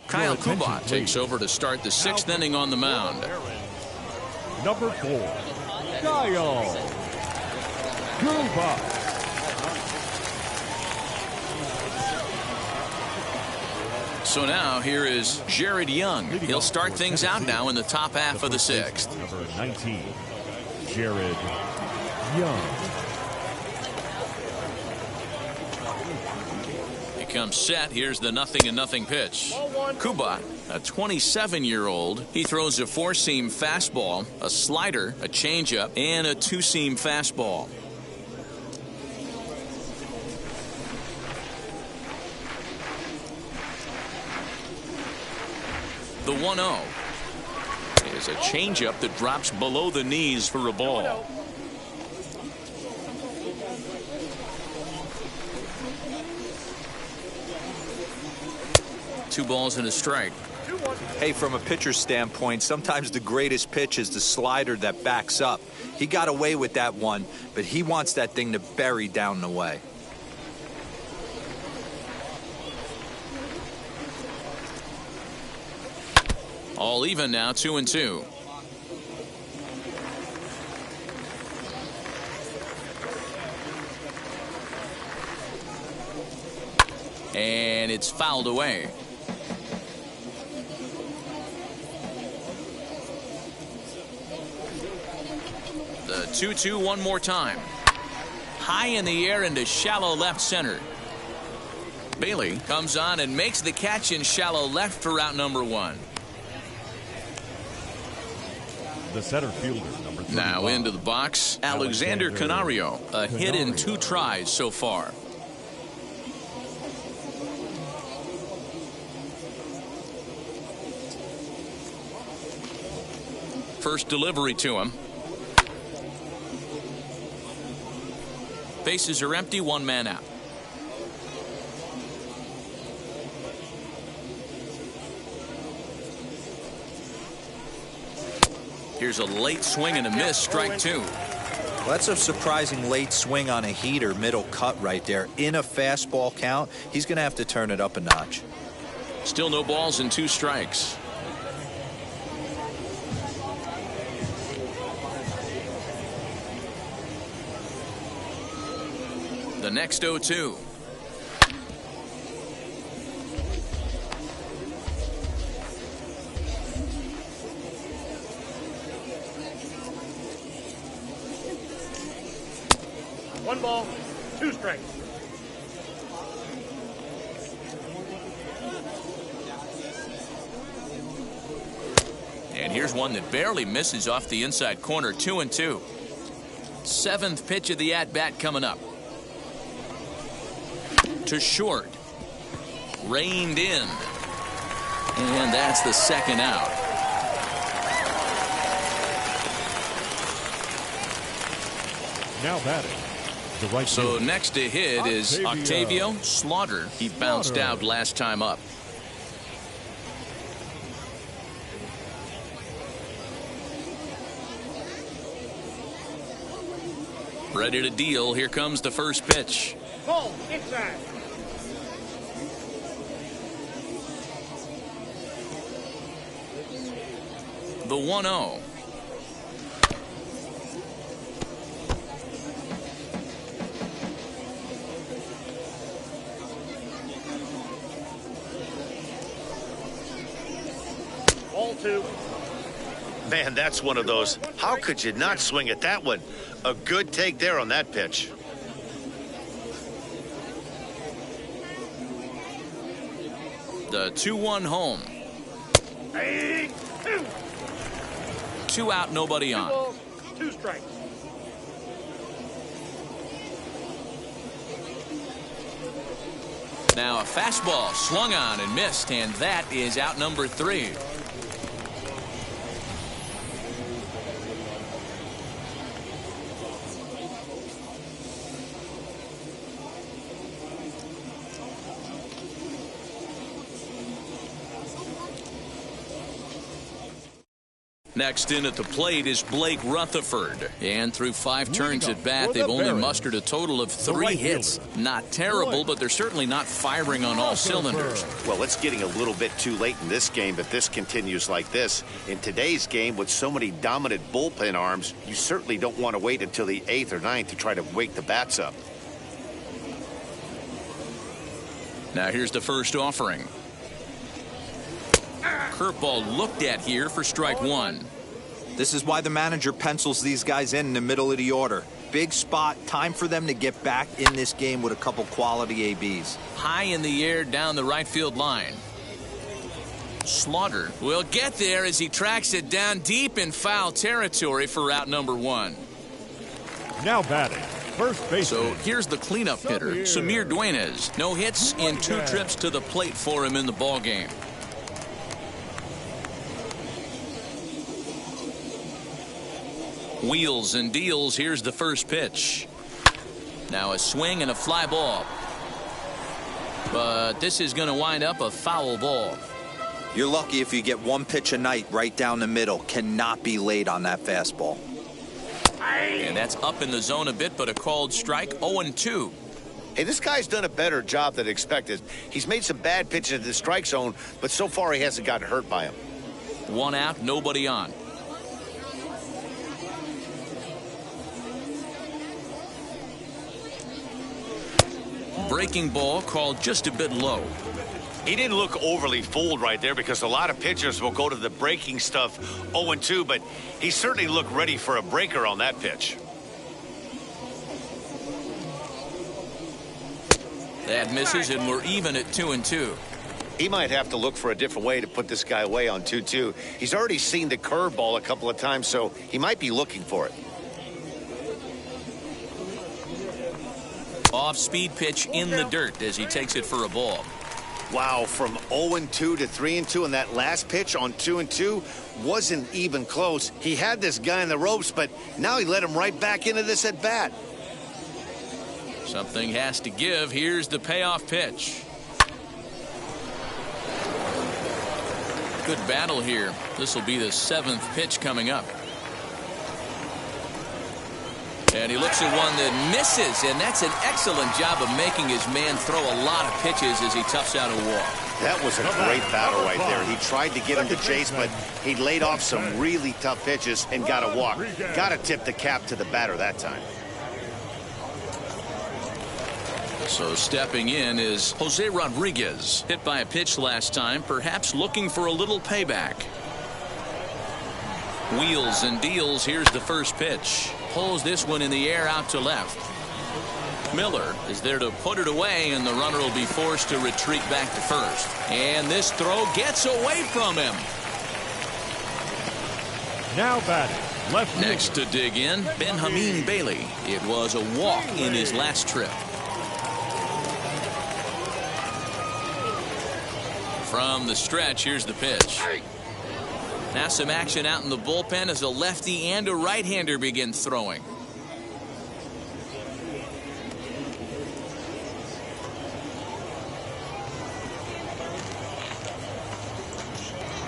S1: Kyle Kubat takes over to start the 6th inning on the mound.
S4: Number 4, Kyle Kubat.
S1: So now here is Jared Young. He'll start things out now in the top half of the 6th.
S4: Number 19, Jared Young.
S1: He comes set. Here's the 0-0 pitch. Kubat, a 27-year-old. He throws a 4-seam fastball, a slider, a changeup, and a 2-seam fastball. The 1-0 is a changeup that drops below the knees for a ball. Two balls and a strike.
S3: Hey, from a pitcher's standpoint, sometimes the greatest pitch is the slider that backs up. He got away with that one, but he wants that thing to bury down the way.
S1: All even now, 2-2. And it's fouled away. The 2-2 one more time. High in the air into shallow left center. Bailey comes on and makes the catch in shallow left for out number 1.
S4: The center fielder, number 3.
S1: Now into the box, Alexander Canario. A hit in 2 tries so far. First delivery to him. Bases are empty, 1 man out. Here's a late swing and a miss, strike 2.
S3: Well, that's a surprising late swing on a heater, middle cut right there. In a fastball count, he's going to have to turn it up a notch.
S1: Still no balls and 2 strikes. The next 0-2.
S5: One ball, 2 strikes.
S1: And here's one that barely misses off the inside corner, 2-2. 7th pitch of the at-bat coming up. To short. Reined in. And that's the 2nd out.
S4: Now batting. The right
S1: So
S4: fielder,
S1: next to hit is Octavio Slaughter. He bounced out last time up. Ready to deal. Here comes the first pitch.
S5: Ball inside.
S1: The 1-0.
S5: Ball 2.
S2: Man, that's one of those. How could you not swing at that one? A good take there on that pitch.
S1: The 2-1 home. 2 out, nobody
S5: 2
S1: on.
S5: balls, 2 strikes.
S1: Now a fastball swung on and missed, and that is out number 3. Next in at the plate is Blake Rutherford. And through 5 turns at bat, they've only mustered a total of 3 hits. Not terrible, but they're certainly not firing on all cylinders.
S2: Well, it's getting a little bit too late in this game if this continues like this. In today's game, with so many dominant bullpen arms, you certainly don't want to wait until the 8th or 9th to try to wake the bats up.
S1: Now here's the first offering. Curveball looked at here for strike 1.
S3: This is why the manager pencils these guys in the middle of the order. Big spot, time for them to get back in this game with a couple quality ABs.
S1: High in the air down the right field line. Slaughter will get there as he tracks it down deep in foul territory for out number 1.
S4: Now batting, first base.
S1: So here's the cleanup hitter, Samir Duenas. No hits in 2 trips to the plate for him in the ball game. Wheels and deals. Here's the first pitch. Now a swing and a fly ball. But this is going to wind up a foul ball.
S3: You're lucky if you get 1 pitch a night right down the middle. Cannot be late on that fastball.
S1: And that's up in the zone a bit, but a called strike. 0-2.
S2: Hey, this guy's done a better job than expected. He's made some bad pitches in the strike zone, but so far he hasn't gotten hurt by him.
S1: 1 out, nobody on. Breaking ball called just a bit low.
S2: He didn't look overly fooled right there because a lot of pitchers will go to the breaking stuff 0-2, but he certainly looked ready for a breaker on that pitch.
S1: That misses, and we're even at 2-2.
S2: He might have to look for a different way to put this guy away on 2-2. He's already seen the curveball a couple of times, so he might be looking for it.
S1: Off-speed pitch in the dirt as he takes it for a ball.
S2: Wow, from 0-2 to 3-2, and that last pitch on 2-2 wasn't even close. He had this guy in the ropes, but now he let him right back into this at bat.
S1: Something has to give. Here's the payoff pitch. Good battle here. This will be the 7th pitch coming up. And he looks at one that misses, and that's an excellent job of making his man throw a lot of pitches as he toughs out a walk.
S2: That was a great battle right there. He tried to get him to chase, but he laid off some really tough pitches and got a walk. Got to tip the cap to the batter that time.
S1: So stepping in is Jose Rodriguez. Hit by a pitch last time, perhaps looking for a little payback. Wheels and deals. Here's the first pitch. Pulls this one in the air out to left. Miller is there to put it away, and the runner will be forced to retreat back to first. And this throw gets away from him.
S4: Now batting, left fielder.
S1: Next to dig in, Benjamin Bailey. It was a walk in his last trip. From the stretch, here's the pitch. Now some action out in the bullpen as a lefty and a right-hander begin throwing.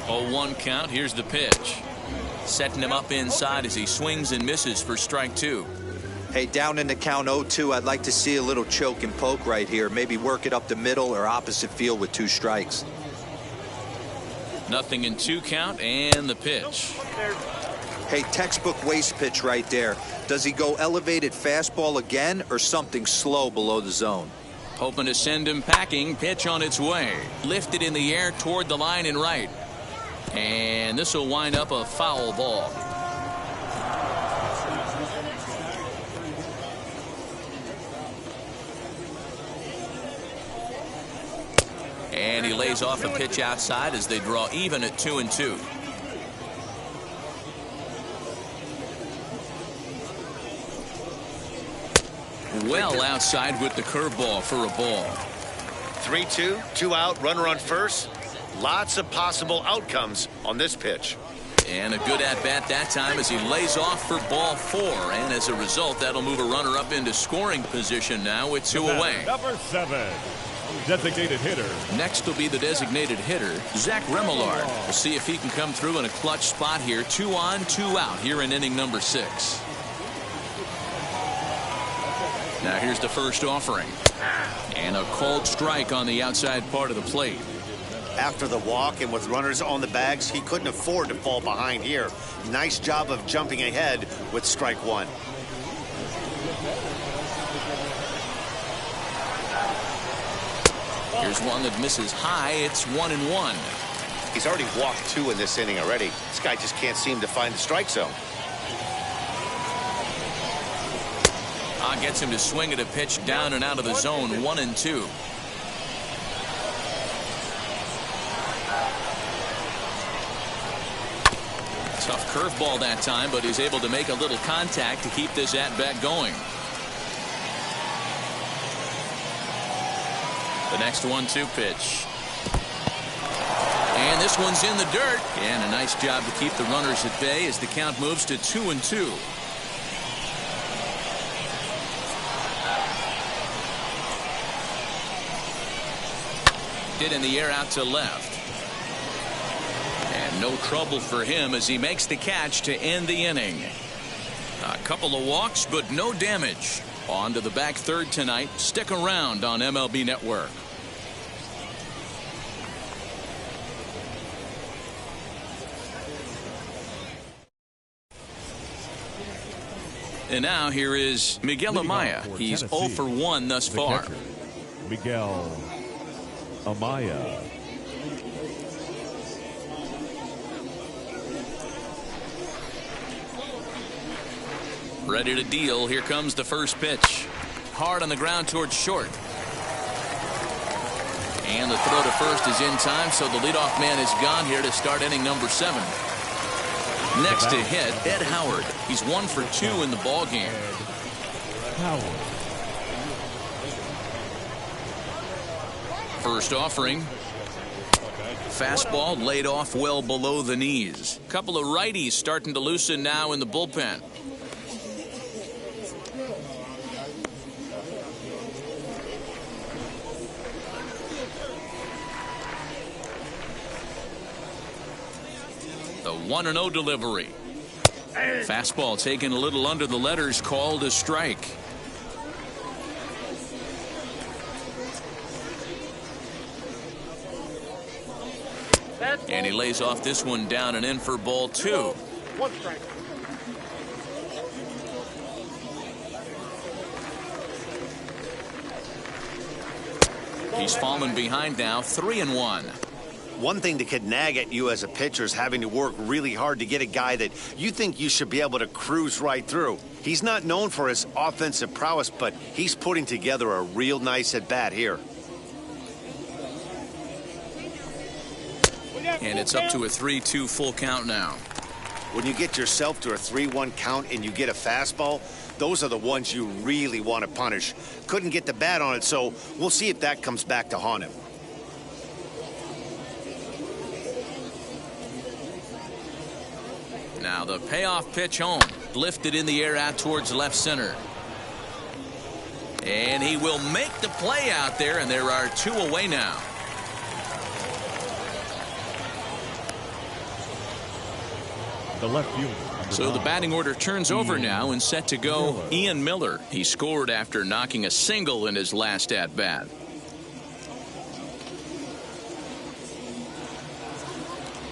S1: Oh, 1 count. Here's the pitch. Setting him up inside as he swings and misses for strike 2.
S3: Hey, down in the count 0-2, I'd like to see a little choke and poke right here. Maybe work it up the middle or opposite field with 2 strikes.
S1: Nothing in 2 count, and the pitch.
S3: Hey, textbook waste pitch right there. Does he go elevated fastball again or something slow below the zone?
S1: Hoping to send him packing. Pitch on its way. Lifted in the air toward the line and right. And this will wind up a foul ball. And he lays off a pitch outside as they draw even at 2-2. Well outside with the curveball for a ball.
S2: 3-2, 2 out, runner on first. Lots of possible outcomes on this pitch.
S1: And a good at-bat that time as he lays off for ball 4. And as a result, that'll move a runner up into scoring position now with 2 away.
S4: Number 7, Designated hitter.
S1: Next will be the designated hitter, Zach Remillard. We'll see if he can come through in a clutch spot here. 2 on, 2 out here in inning number 6. Now here's the first offering. And a called strike on the outside part of the plate.
S2: After the walk and with runners on the bags, he couldn't afford to fall behind here. Nice job of jumping ahead with strike 1.
S1: Here's one that misses high. It's 1-1.
S2: He's already walked 2 in this inning already. This guy just can't seem to find the strike zone.
S1: Gets him to swing at a pitch down and out of the zone. 1-2. Tough curveball that time, but he's able to make a little contact to keep this at-bat going. The next 1-2 pitch. And this one's in the dirt. And a nice job to keep the runners at bay as the count moves to 2-2. Hit in the air out to left. And no trouble for him as he makes the catch to end the inning. A couple of walks, but no damage. On to the back third tonight. Stick around on MLB Network. And now here is Miguel Amaya. He's 0 for 1 thus far.
S4: Catcher, Miguel Amaya.
S1: Ready to deal. Here comes the first pitch. Hard on the ground towards short. And the throw to first is in time, so the leadoff man is gone here to start inning number 7. Next to hit, Ed Howard. He's 1 for 2 in the ball game.
S4: Howard.
S1: First offering. Fastball laid off well below the knees. Couple of righties starting to loosen now in the bullpen. The 1-0 delivery. Fastball taken a little under the letters, called a strike. And he lays off this one down and in for ball 2.
S5: 1 strike.
S1: He's fallen behind now, 3-1.
S2: One thing that could nag at you as a pitcher is having to work really hard to get a guy that you think you should be able to cruise right through. He's not known for his offensive prowess, but he's putting together a real nice at-bat here.
S1: And it's up to a 3-2 full count now.
S2: When you get yourself to a 3-1 count and you get a fastball, those are the ones you really want to punish. Couldn't get the bat on it, so we'll see if that comes back to haunt him.
S1: Now the payoff pitch home. Lifted in the air out towards left center. And he will make the play out there, and there are 2 away now.
S4: The left fielder.
S1: So the batting order turns over now and set to go Ian Miller. He scored after knocking a single in his last at-bat.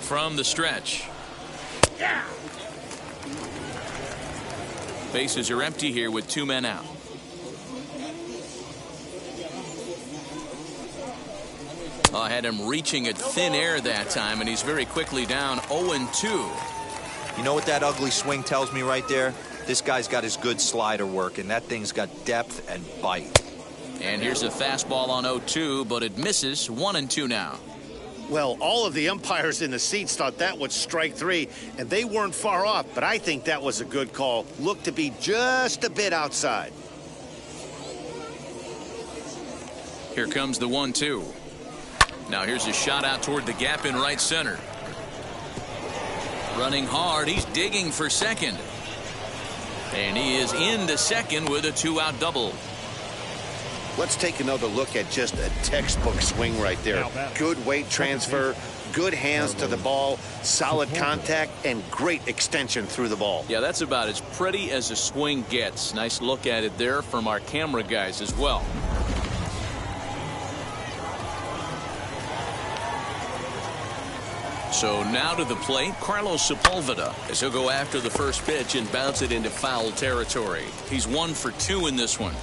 S1: From the stretch.
S5: Yeah.
S1: Bases are empty here with 2 men out. I had him reaching at thin air that time, and he's very quickly down 0-2.
S3: You know what that ugly swing tells me right there? This guy's got his good slider working. That thing's got depth and bite.
S1: And here's a fastball on 0-2, but it misses. 1-2 now.
S2: Well, all of the umpires in the seats thought that was strike 3, and they weren't far off, but I think that was a good call. Looked to be just a bit outside.
S1: Here comes the 1-2. Now here's a shot out toward the gap in right center. Running hard, he's digging for second. And he is into second with a 2-out double.
S2: Let's take another look at just a textbook swing right there. Good weight transfer, good hands to the ball, solid contact, and great extension through the ball.
S1: Yeah, that's about as pretty as a swing gets. Nice look at it there from our camera guys as well. So now to the plate, Carlos Sepulveda, as he'll go after the first pitch and bounce it into foul territory. He's 1 for 2 in this one.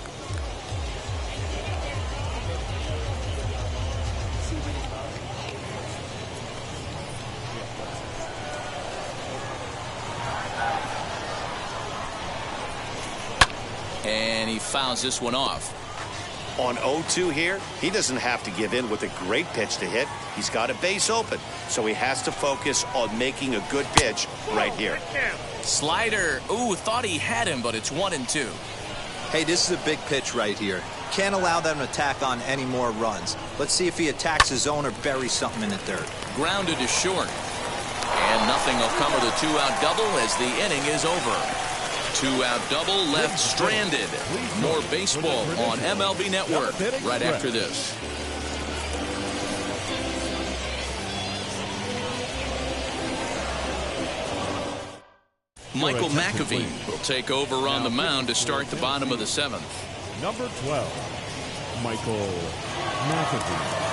S1: And he fouls this one off.
S2: On 0-2 here, he doesn't have to give in with a great pitch to hit. He's got a base open, so he has to focus on making a good pitch right here.
S1: Slider. Ooh, thought he had him, but it's 1-2.
S3: Hey, this is a big pitch right here. Can't allow them to tack on any more runs. Let's see if he attacks his zone or buries something in the dirt.
S1: Grounded to short. And nothing will come of the 2-out double as the inning is over. 2-out double left stranded. More baseball on MLB Network right after this. Michael McAvee will take over on the mound to start the bottom of the 7th.
S4: Number 12, Michael McAvee.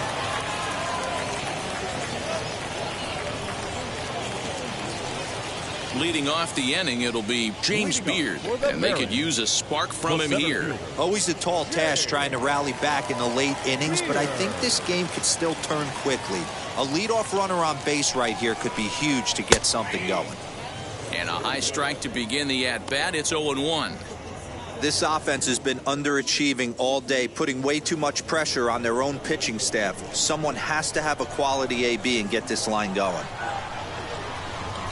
S1: Leading off the inning, it'll be James Beard, and they could use a spark from him here.
S3: Always a tall task trying to rally back in the late innings, but I think this game could still turn quickly. A leadoff runner on base right here could be huge to get something going.
S1: And a high strike to begin the at-bat. It's 0-1.
S3: This offense has been underachieving all day, putting way too much pressure on their own pitching staff. Someone has to have a quality AB and get this line going.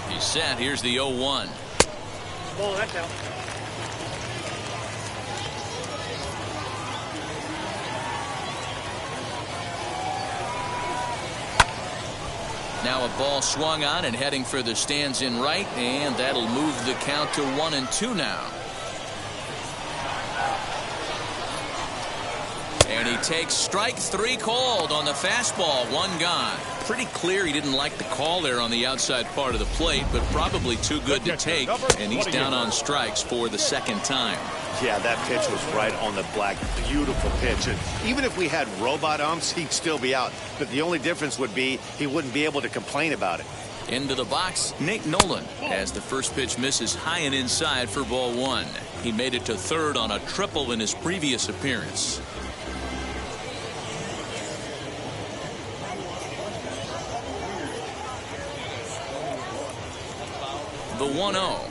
S1: He's set. Here's the 0-1.
S5: Ball, that's out.
S1: Now a ball swung on and heading for the stands in right, and that'll move the count to 1-2 now. And he takes strike 3 called on the fastball. 1 gone. Pretty clear he didn't like the call there on the outside part of the plate, but probably too good to take, and he's down on strikes for the 2nd time.
S2: Yeah, that pitch was right on the black. Beautiful pitch. And even if we had robot umps, he'd still be out. But the only difference would be he wouldn't be able to complain about it.
S1: Into the box, Nate Nolan, as the first pitch misses high and inside for ball 1. He made it to 3rd on a triple in his previous appearance. The 1-0.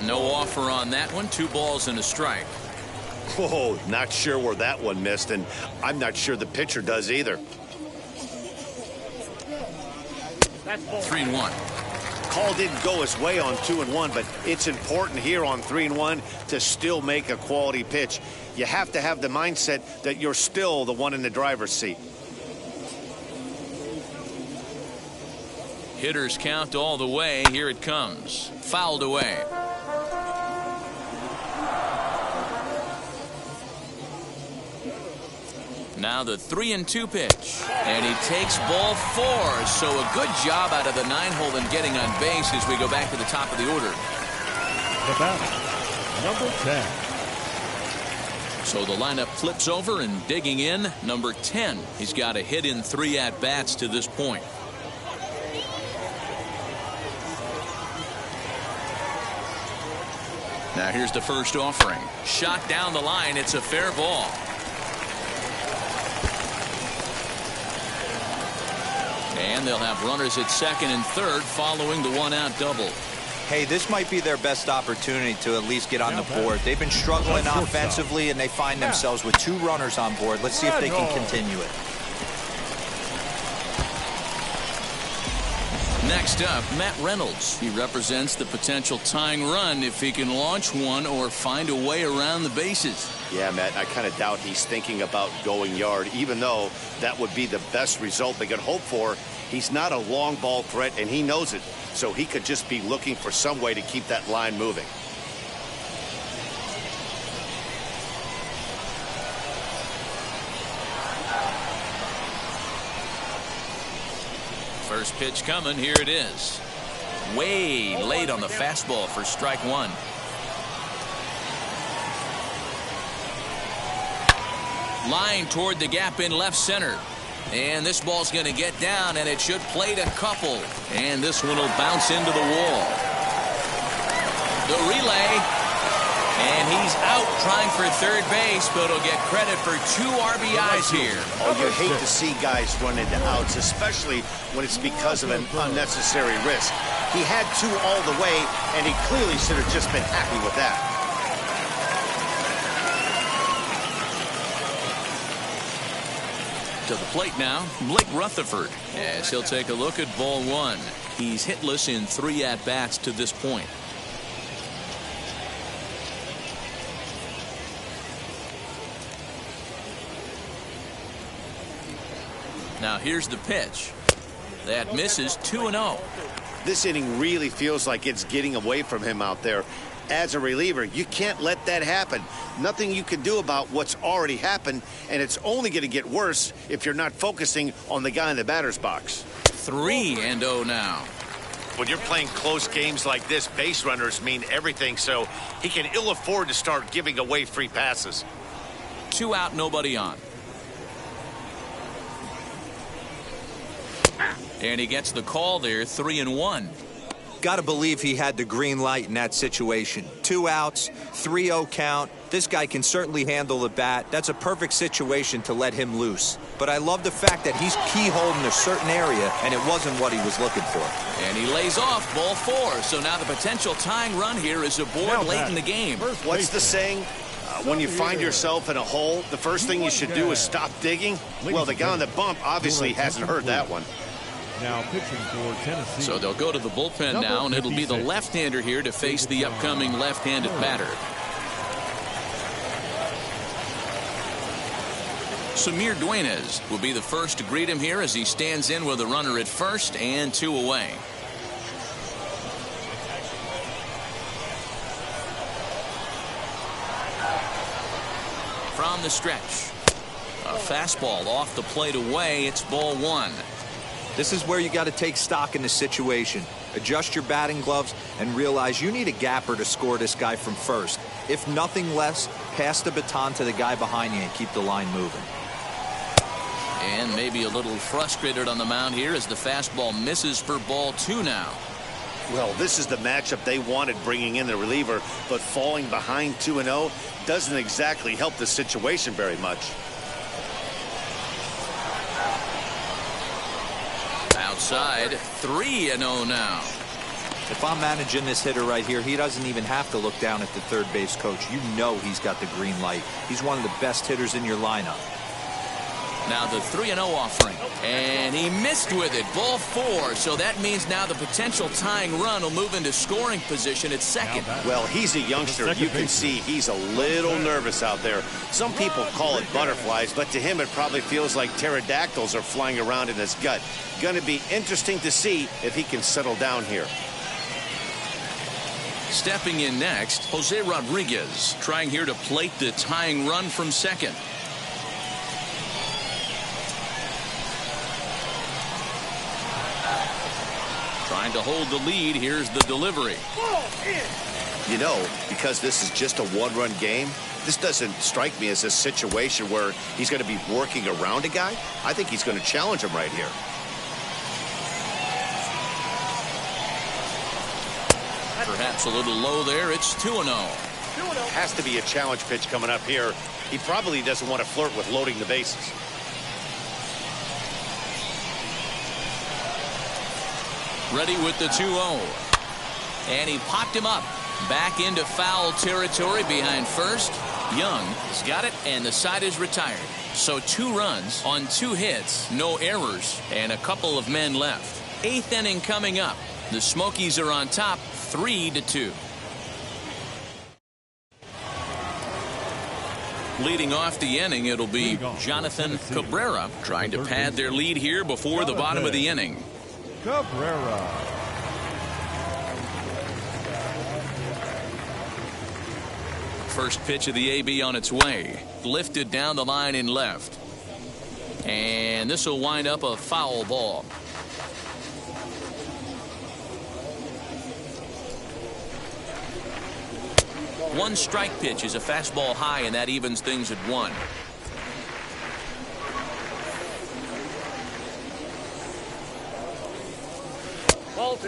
S1: No offer on that one. 2 balls and a strike.
S2: Whoa, not sure where that one missed, and I'm not sure the pitcher does either.
S1: 3-1.
S2: Call didn't go his way on 2-1, but it's important here on 3-1 to still make a quality pitch. You have to have the mindset that you're still the one in the driver's seat.
S1: Hitters count all the way. Here it comes. Fouled away. Now the 3-2 pitch. And he takes ball 4. So a good job out of the 9-hole in getting on base as we go back to the top of the order.
S4: The batter, number 10.
S1: So the lineup flips over, and digging in, number 10. He's got a hit in 3 at-bats to this point. Now here's the first offering. Shot down the line. It's a fair ball. And they'll have runners at 2nd and 3rd following the 1-out double.
S3: Hey, this might be their best opportunity to at least get on the board. They've been struggling offensively, and they find themselves with 2 runners on board. Let's see if they can continue it.
S1: Next up, Matt Reynolds. He represents the potential tying run if he can launch one or find a way around the bases.
S2: Yeah, Matt, I kind of doubt he's thinking about going yard, even though that would be the best result they could hope for. He's not a long ball threat, and he knows it, so he could just be looking for some way to keep that line moving.
S1: First pitch coming. Here it is. Way late on the fastball for strike one. Line toward the gap in left center. And this ball's going to get down, and it should plate a couple. And this one will bounce into the wall. The relay. And he's out trying for third base, but he'll get credit for 2 RBIs here.
S2: Oh, you hate to see guys run into outs, especially when it's because of an unnecessary risk. He had 2 all the way, and he clearly should have just been happy with that.
S1: To the plate now, Blake Rutherford, as he'll take a look at ball 1. He's hitless in 3 at-bats to this point. Now here's the pitch. That misses 2-0.
S2: This inning really feels like it's getting away from him out there. As a reliever, you can't let that happen. Nothing you can do about what's already happened, and it's only going to get worse if you're not focusing on the guy in the batter's box.
S1: 3-0 now.
S2: When you're playing close games like this, base runners mean everything, so he can ill afford to start giving away free passes.
S1: 2 out, nobody on. And he gets the call there, 3-1.
S3: Got to believe he had the green light in that situation. 2 outs, 3-0 count. This guy can certainly handle the bat. That's a perfect situation to let him loose. But I love the fact that he's keyholed in a certain area, and it wasn't what he was looking for.
S1: And he lays off ball 4. So now the potential tying run here is aboard late in the game.
S2: What's the saying? When you find yourself in a hole, the first thing you should do is stop digging. Well, the guy on the bump obviously hasn't heard that one.
S4: Now pitching for Tennessee.
S1: So they'll go to the bullpen now, and it'll be the left-hander here to face the upcoming left-handed batter. Samir Duenas will be the first to greet him here as he stands in with a runner at first and 2 away. From the stretch. A fastball off the plate away. It's ball 1.
S3: This is where you got to take stock in the situation. Adjust your batting gloves and realize you need a gapper to score this guy from first. If nothing less, pass the baton to the guy behind you and keep the line moving.
S1: And maybe a little frustrated on the mound here as the fastball misses for ball 2 now.
S2: Well, this is the matchup they wanted, bringing in the reliever, but falling behind 2-0 doesn't exactly help the situation very much.
S1: Outside, 3-0 now.
S3: If I'm managing this hitter right here, he doesn't even have to look down at the third base coach. You know he's got the green light. He's one of the best hitters in your lineup.
S1: Now the 3-0 offering. And he missed with it. Ball 4. So that means now the potential tying run will move into scoring position at second.
S2: Well, he's a youngster. You can see he's a little nervous out there. Some people call it butterflies, but to him it probably feels like pterodactyls are flying around in his gut. Going to be interesting to see if he can settle down here.
S1: Stepping in next, Jose Rodriguez, trying here to plate the tying run from second. Trying to hold the lead. Here's the delivery.
S2: You know, because this is just a one-run game, this doesn't strike me as a situation where he's going to be working around a guy. I think he's going to challenge him right here.
S1: Perhaps a little low there. It's 2-0.
S2: Has to be a challenge pitch coming up here. He probably doesn't want to flirt with loading the bases.
S1: Ready with the 2-0. And he popped him up. Back into foul territory behind first. Young has got it, and the side is retired. So 2 runs on 2 hits, no errors, and a couple of men left. 8th inning coming up. The Smokies are on top 3-2. Leading off the inning, it'll be Jonathan Cabrera trying to pad their lead here before the bottom of the inning.
S4: Cabrera.
S1: First pitch of the AB on its way. Lifted down the line in left. And this will wind up a foul ball. One strike pitch is a fastball high, and that evens things at 1.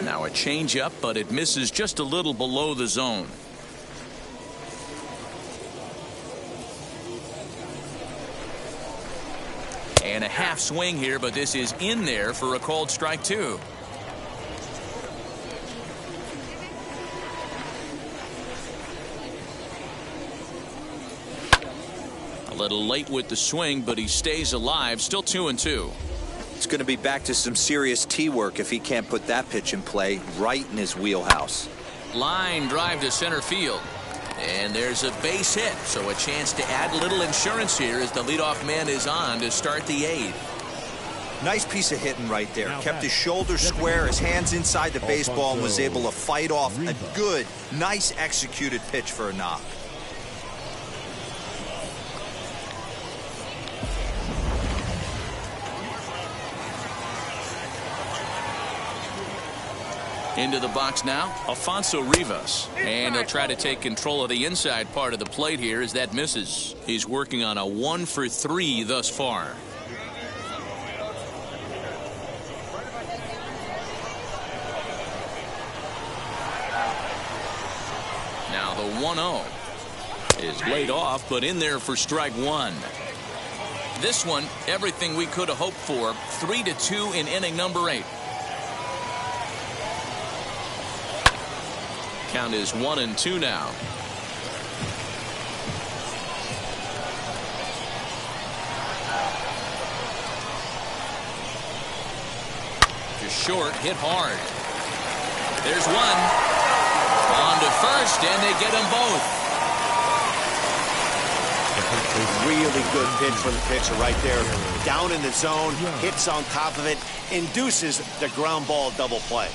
S1: Now a changeup, but it misses just a little below the zone. And a half swing here, but this is in there for a called strike 2. A little late with the swing, but he stays alive. Still 2-2.
S3: It's going to be back to some serious tee work if he can't put that pitch in play right in his wheelhouse.
S1: Line drive to center field. And there's a base hit, so a chance to add a little insurance here as the leadoff man is on to start the 8th.
S3: Nice piece of hitting right there. Kept his shoulders square, his hands inside the baseball, and was able to fight off a good, nice executed pitch for a knock.
S1: Into the box now, Alfonso Rivas. And he'll try to take control of the inside part of the plate here as that misses. He's working on a 1-for-3 thus far. Now the 1-0 is laid off, but in there for strike 1. This one, everything we could have hoped for. 3-2 in inning number 8. Count is 1-2 now. Just short, hit hard. There's one. On to first, and they get them both.
S2: Really good pitch from the pitcher right there. Down in the zone, hits on top of it, induces the ground ball double play.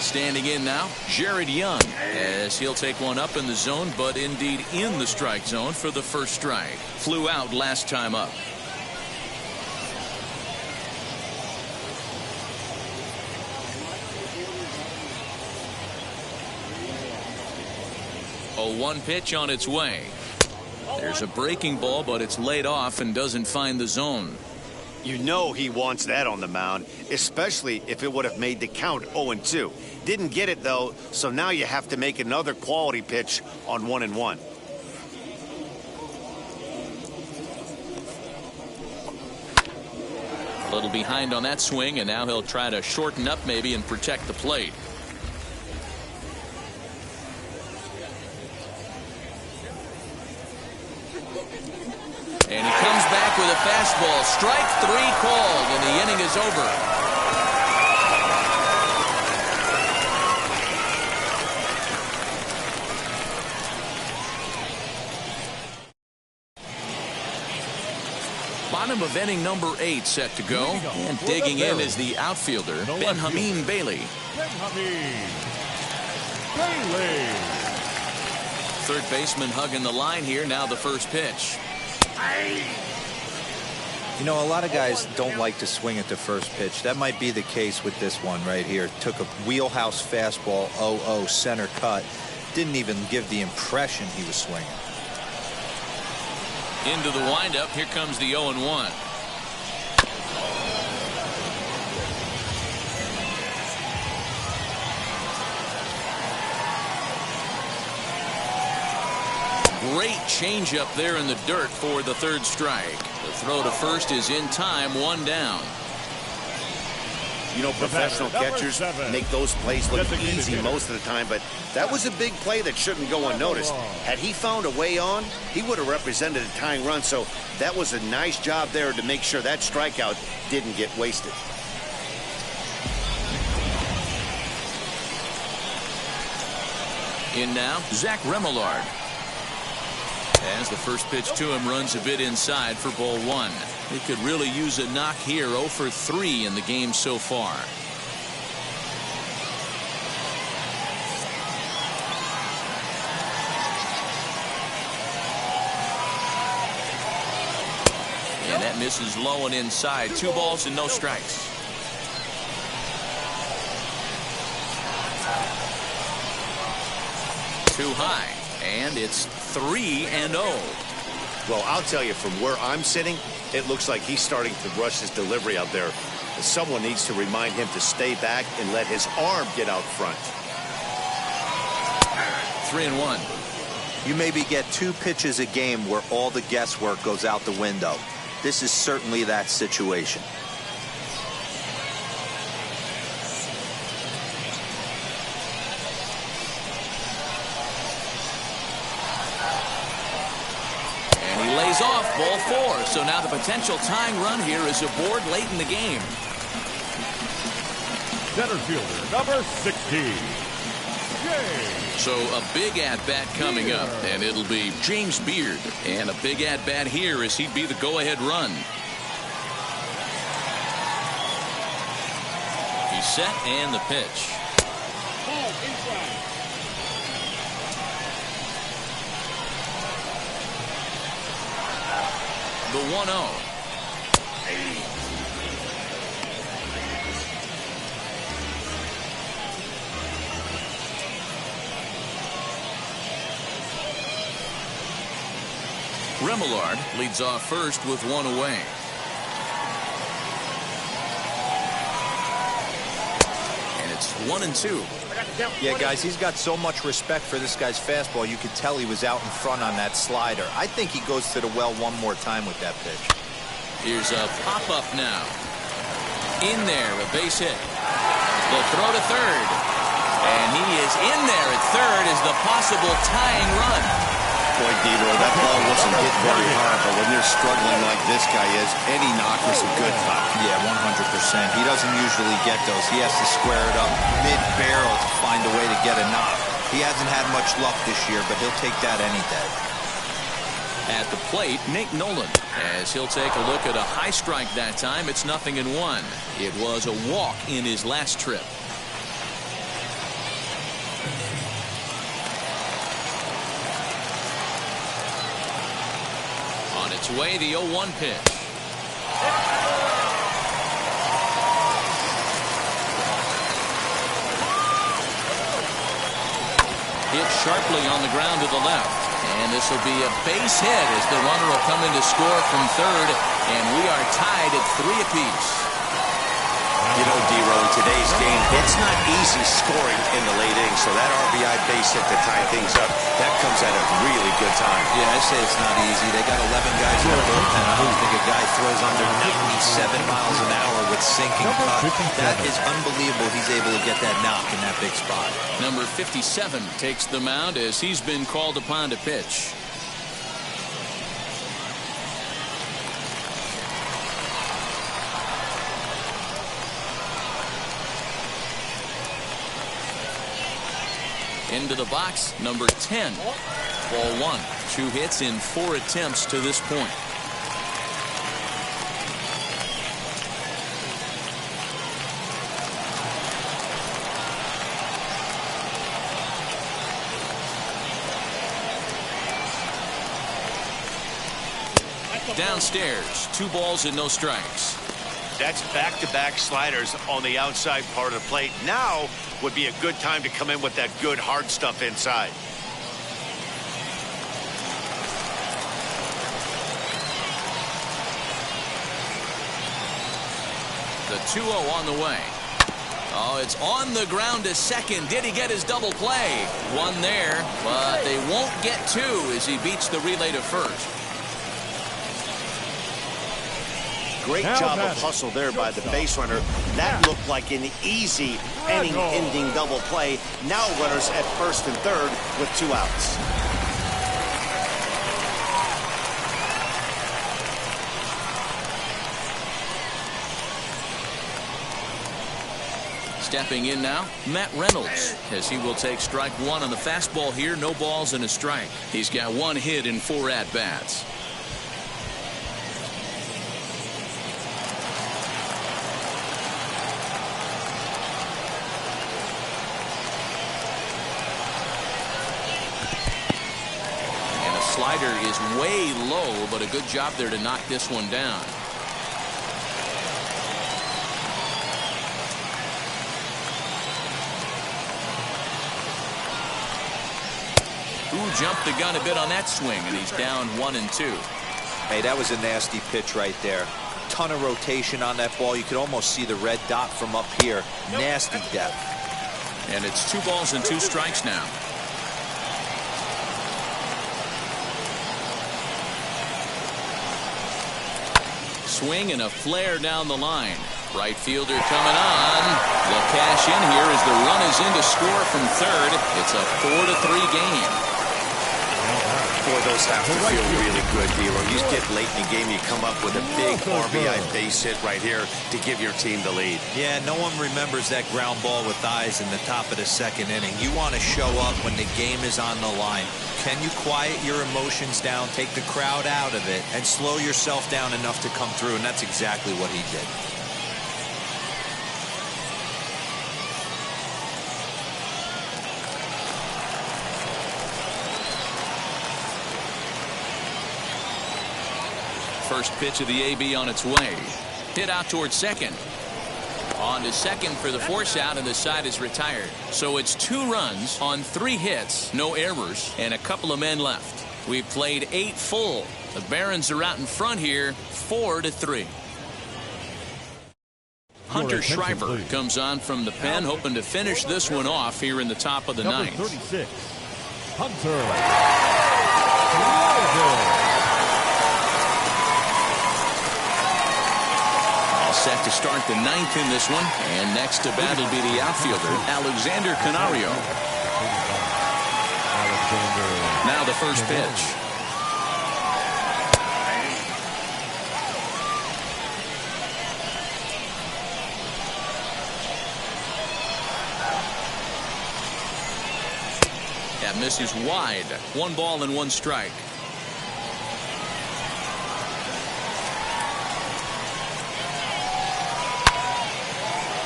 S1: Standing in now, Jared Young, as he'll take one up in the zone, but indeed in the strike zone for the first strike. Flew out last time up. A 1 pitch on its way. There's a breaking ball, but it's laid off and doesn't find the zone.
S2: You know he wants that on the mound, especially if it would have made the count 0-2. Didn't get it, though, so now you have to make another quality pitch on 1-1.
S1: A little behind on that swing, and now he'll try to shorten up maybe and protect the plate. And he comes back with a fastball. Strike 3 called, and the inning is over. Bottom of inning number 8 set to go. And digging in is the outfielder, Benjamin Bailey. Third baseman hugging the line here. Now the first pitch.
S3: You know, a lot of guys don't like to swing at the first pitch. That might be the case with this one right here. Took a wheelhouse fastball, 0-0 center cut. Didn't even give the impression he was swinging.
S1: Into the windup. Here comes the 0-1. Great changeup there in the dirt for the third strike. The throw to first is in time, 1 down.
S2: You know, professional catchers make those plays look easy most of the time, but that was a big play that shouldn't go unnoticed. Had he found a way on, he would have represented a tying run, so that was a nice job there to make sure that strikeout didn't get wasted.
S1: In now, Zach Remillard. As the first pitch to him runs a bit inside for ball 1. He could really use a knock here. 0 for 3 in the game so far. And that misses low and inside. 2 balls and no strikes. Too high. And it's 3-0.
S2: Well, I'll tell you, from where I'm sitting, it looks like he's starting to rush his delivery out there. Someone needs to remind him to stay back and let his arm get out front.
S1: 3-1.
S3: You maybe get 2 pitches a game where all the guesswork goes out the window. This is certainly that situation.
S1: Lays off ball 4. So now the potential tying run here is aboard late in the game.
S4: Center fielder, number 16.
S1: So a big at-bat coming up, and it'll be James Beard. And a big at-bat here as he'd be the go-ahead run. He's set and the pitch.
S5: Ball inside.
S1: The 1-0. Remillard leads off first with 1 away. And it's 1-2.
S3: Yeah, guys, he's got so much respect for this guy's fastball. You could tell he was out in front on that slider. I think he goes to the well one more time with that pitch.
S1: Here's a pop-up now. In there, a base hit. The throw to third. And he is in there at third as the possible tying run.
S2: Boy, Dero, that ball wasn't hit very hard, but when they're struggling like this guy is, any knock is a good knock.
S3: Yeah, 100%. He doesn't usually get those. He has to square it up mid-barrel to find a way to get a knock. He hasn't had much luck this year, but he'll take that any day.
S1: At the plate, Nate Nolan, as he'll take a look at a high strike that time. It's 0-1. It was a walk in his last trip. On its way, the 0-1 pitch. Hit sharply on the ground to the left. And this will be a base hit as the runner will come in to score from third. And we are tied at 3 apiece.
S2: You know, Dero, in today's game, it's not easy scoring in the late innings, so that RBI base hit to tie things up, that comes at a really good time.
S3: Yeah, I say it's not easy. They got 11 guys in the bullpen. I don't think a guy throws under 97 miles an hour with sinking puck. That is unbelievable. He's able to get that knock in that big spot.
S1: Number 57 takes the mound as he's been called upon to pitch. Into the box, number 10. Ball 1. 2 hits in 4 attempts to this point. Downstairs, 2 balls and no strikes.
S2: That's back-to-back sliders on the outside part of the plate. Now would be a good time to come in with that good hard stuff inside.
S1: The 2-0 on the way. Oh, it's on the ground to second. Did he get his double play? 1 there, but they won't get 2 as he beats the relay to first.
S2: Great job of hustle there by the base runner. That looked like an easy inning-ending double play. Now runners at first and third with 2 outs.
S1: Stepping in now, Matt Reynolds, as he will take strike 1 on the fastball here. No balls and a strike. He's got 1 hit in 4 at-bats. And a slider is way low, but a good job there to knock this one down. Jumped the gun a bit on that swing, and he's down 1-2.
S3: Hey, that was a nasty pitch right there. Ton of rotation on that ball. You could almost see the red dot from up here. Nasty depth.
S1: And it's 2 balls and 2 strikes now. Swing and a flare down the line. Right fielder coming on. They'll cash in here as the run is in to score from third. It's a 4-3 game.
S2: Boy, those have to feel really good, D'Lo. You get late in the game, you come up with a big RBI base hit right here to give your team the lead.
S3: Yeah, no one remembers that ground ball with eyes in the top of the 2nd inning. You want to show up when the game is on the line. Can you quiet your emotions down, take the crowd out of it, and slow yourself down enough to come through? And that's exactly what he did.
S1: First pitch of the AB on its way. Hit out towards second. On to second for the force out, and the side is retired. So it's 2 runs on 3 hits, no errors, and a couple of men left. We've played 8 full. The Barons are out in front here, 4-3. Hunter Shriver comes on from the pen, hoping to finish this one off here in the top of the 9th.
S4: 36, Hunter.
S1: Set to start the 9th in this one, and next to bat will be the outfielder Alexander Canario. Now the first pitch. That misses wide. 1 ball and 1 strike.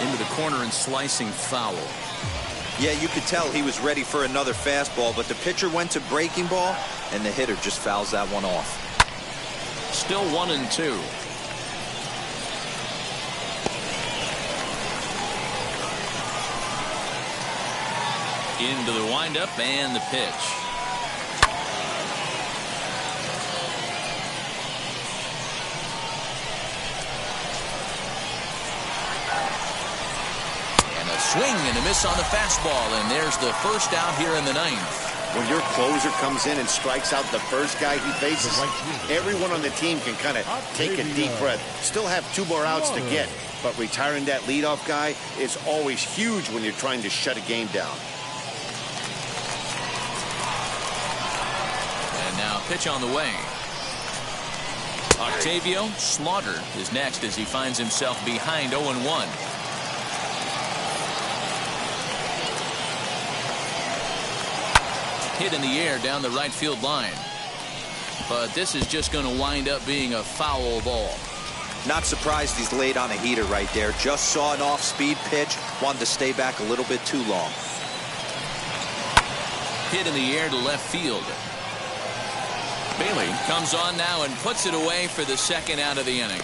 S1: Into the corner and slicing foul.
S3: Yeah, you could tell he was ready for another fastball, but the pitcher went to breaking ball, and the hitter just fouls that one off.
S1: Still 1-2. Into the windup and the pitch. Swing and a miss on the fastball, and there's the first out here in the 9th.
S2: When your closer comes in and strikes out the first guy he faces, everyone on the team can kind of take a deep breath. Still have 2 more outs to get, but retiring that leadoff guy is always huge when you're trying to shut a game down.
S1: And now pitch on the way. Octavio Slaughter is next as he finds himself behind 0-1. Hit in the air down the right field line. But this is just going to wind up being a foul ball.
S3: Not surprised he's laid on a heater right there. Just saw an off-speed pitch. Wanted to stay back a little bit too long.
S1: Hit in the air to left field. Bailey comes on now and puts it away for the 2nd out of the inning.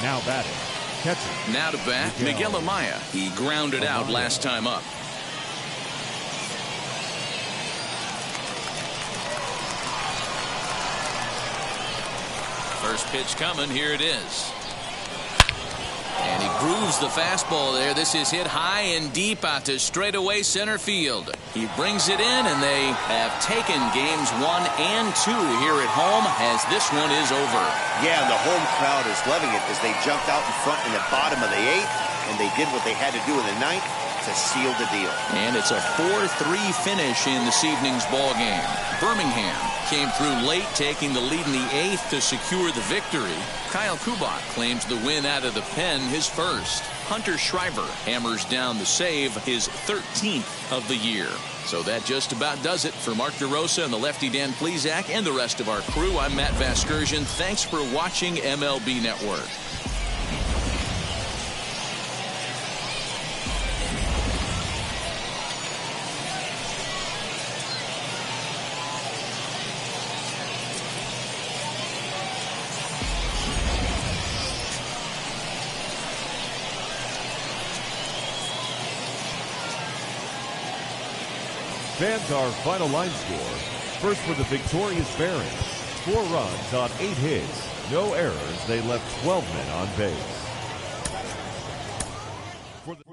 S4: Now batting, catcher.
S1: Now to bat, Miguel Amaya. He grounded out last time up. First pitch coming. Here it is. And he grooves the fastball there. This is hit high and deep out to straightaway center field. He brings it in, and they have taken games 1 and 2 here at home as this one is over.
S2: Yeah, and the home crowd is loving it as they jumped out in front in the bottom of the 8th, and they did what they had to do in the 9th to seal the deal.
S1: And it's a 4-3 finish in this evening's ball game. Birmingham came through late, taking the lead in the 8th to secure the victory. Kyle Kubak claims the win out of the pen, his first. Hunter Shriver hammers down the save, his 13th of the year. So that just about does it for Mark DeRosa and the lefty Dan Plesac and the rest of our crew. I'm Matt Vasgersian. Thanks for watching MLB Network.
S4: Fans, our final line score. First for the victorious Barons. 4 runs on 8 hits. No errors. They left 12 men on base. For the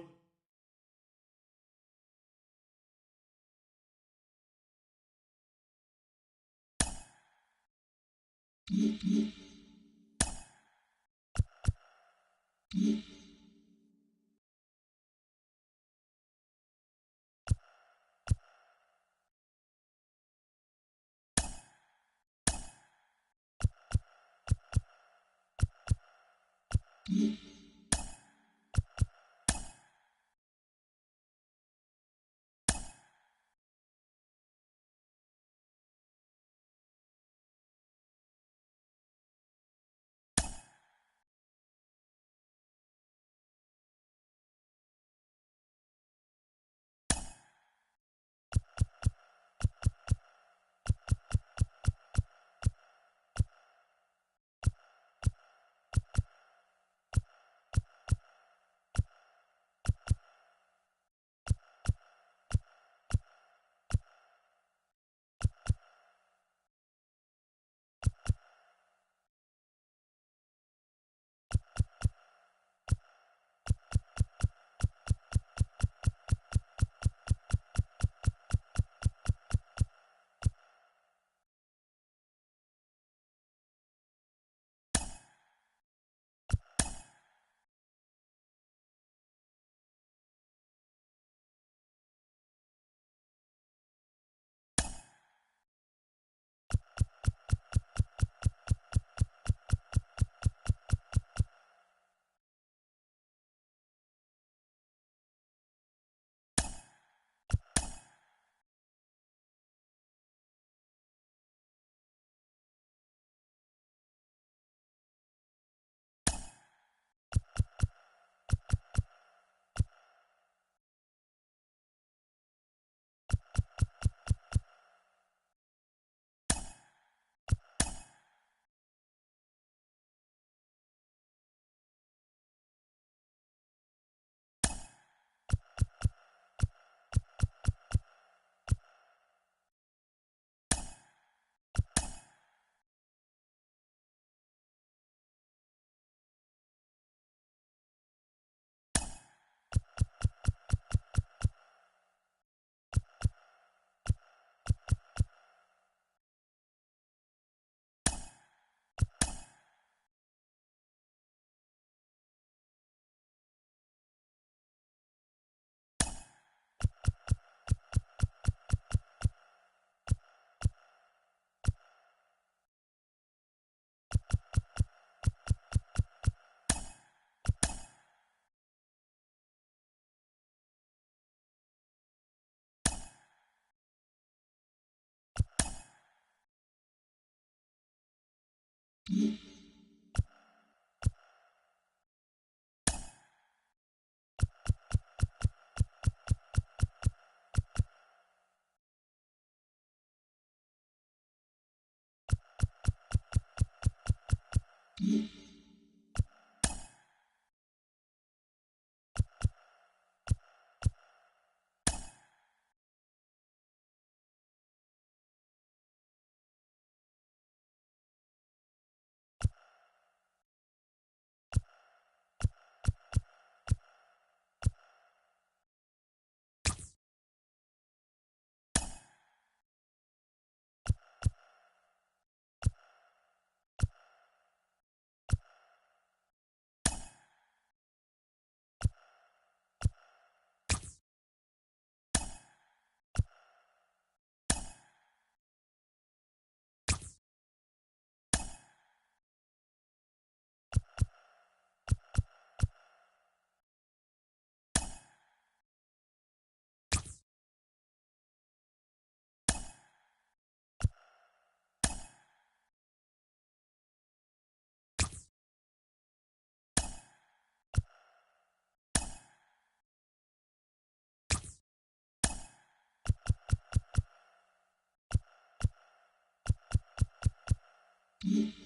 S5: ball.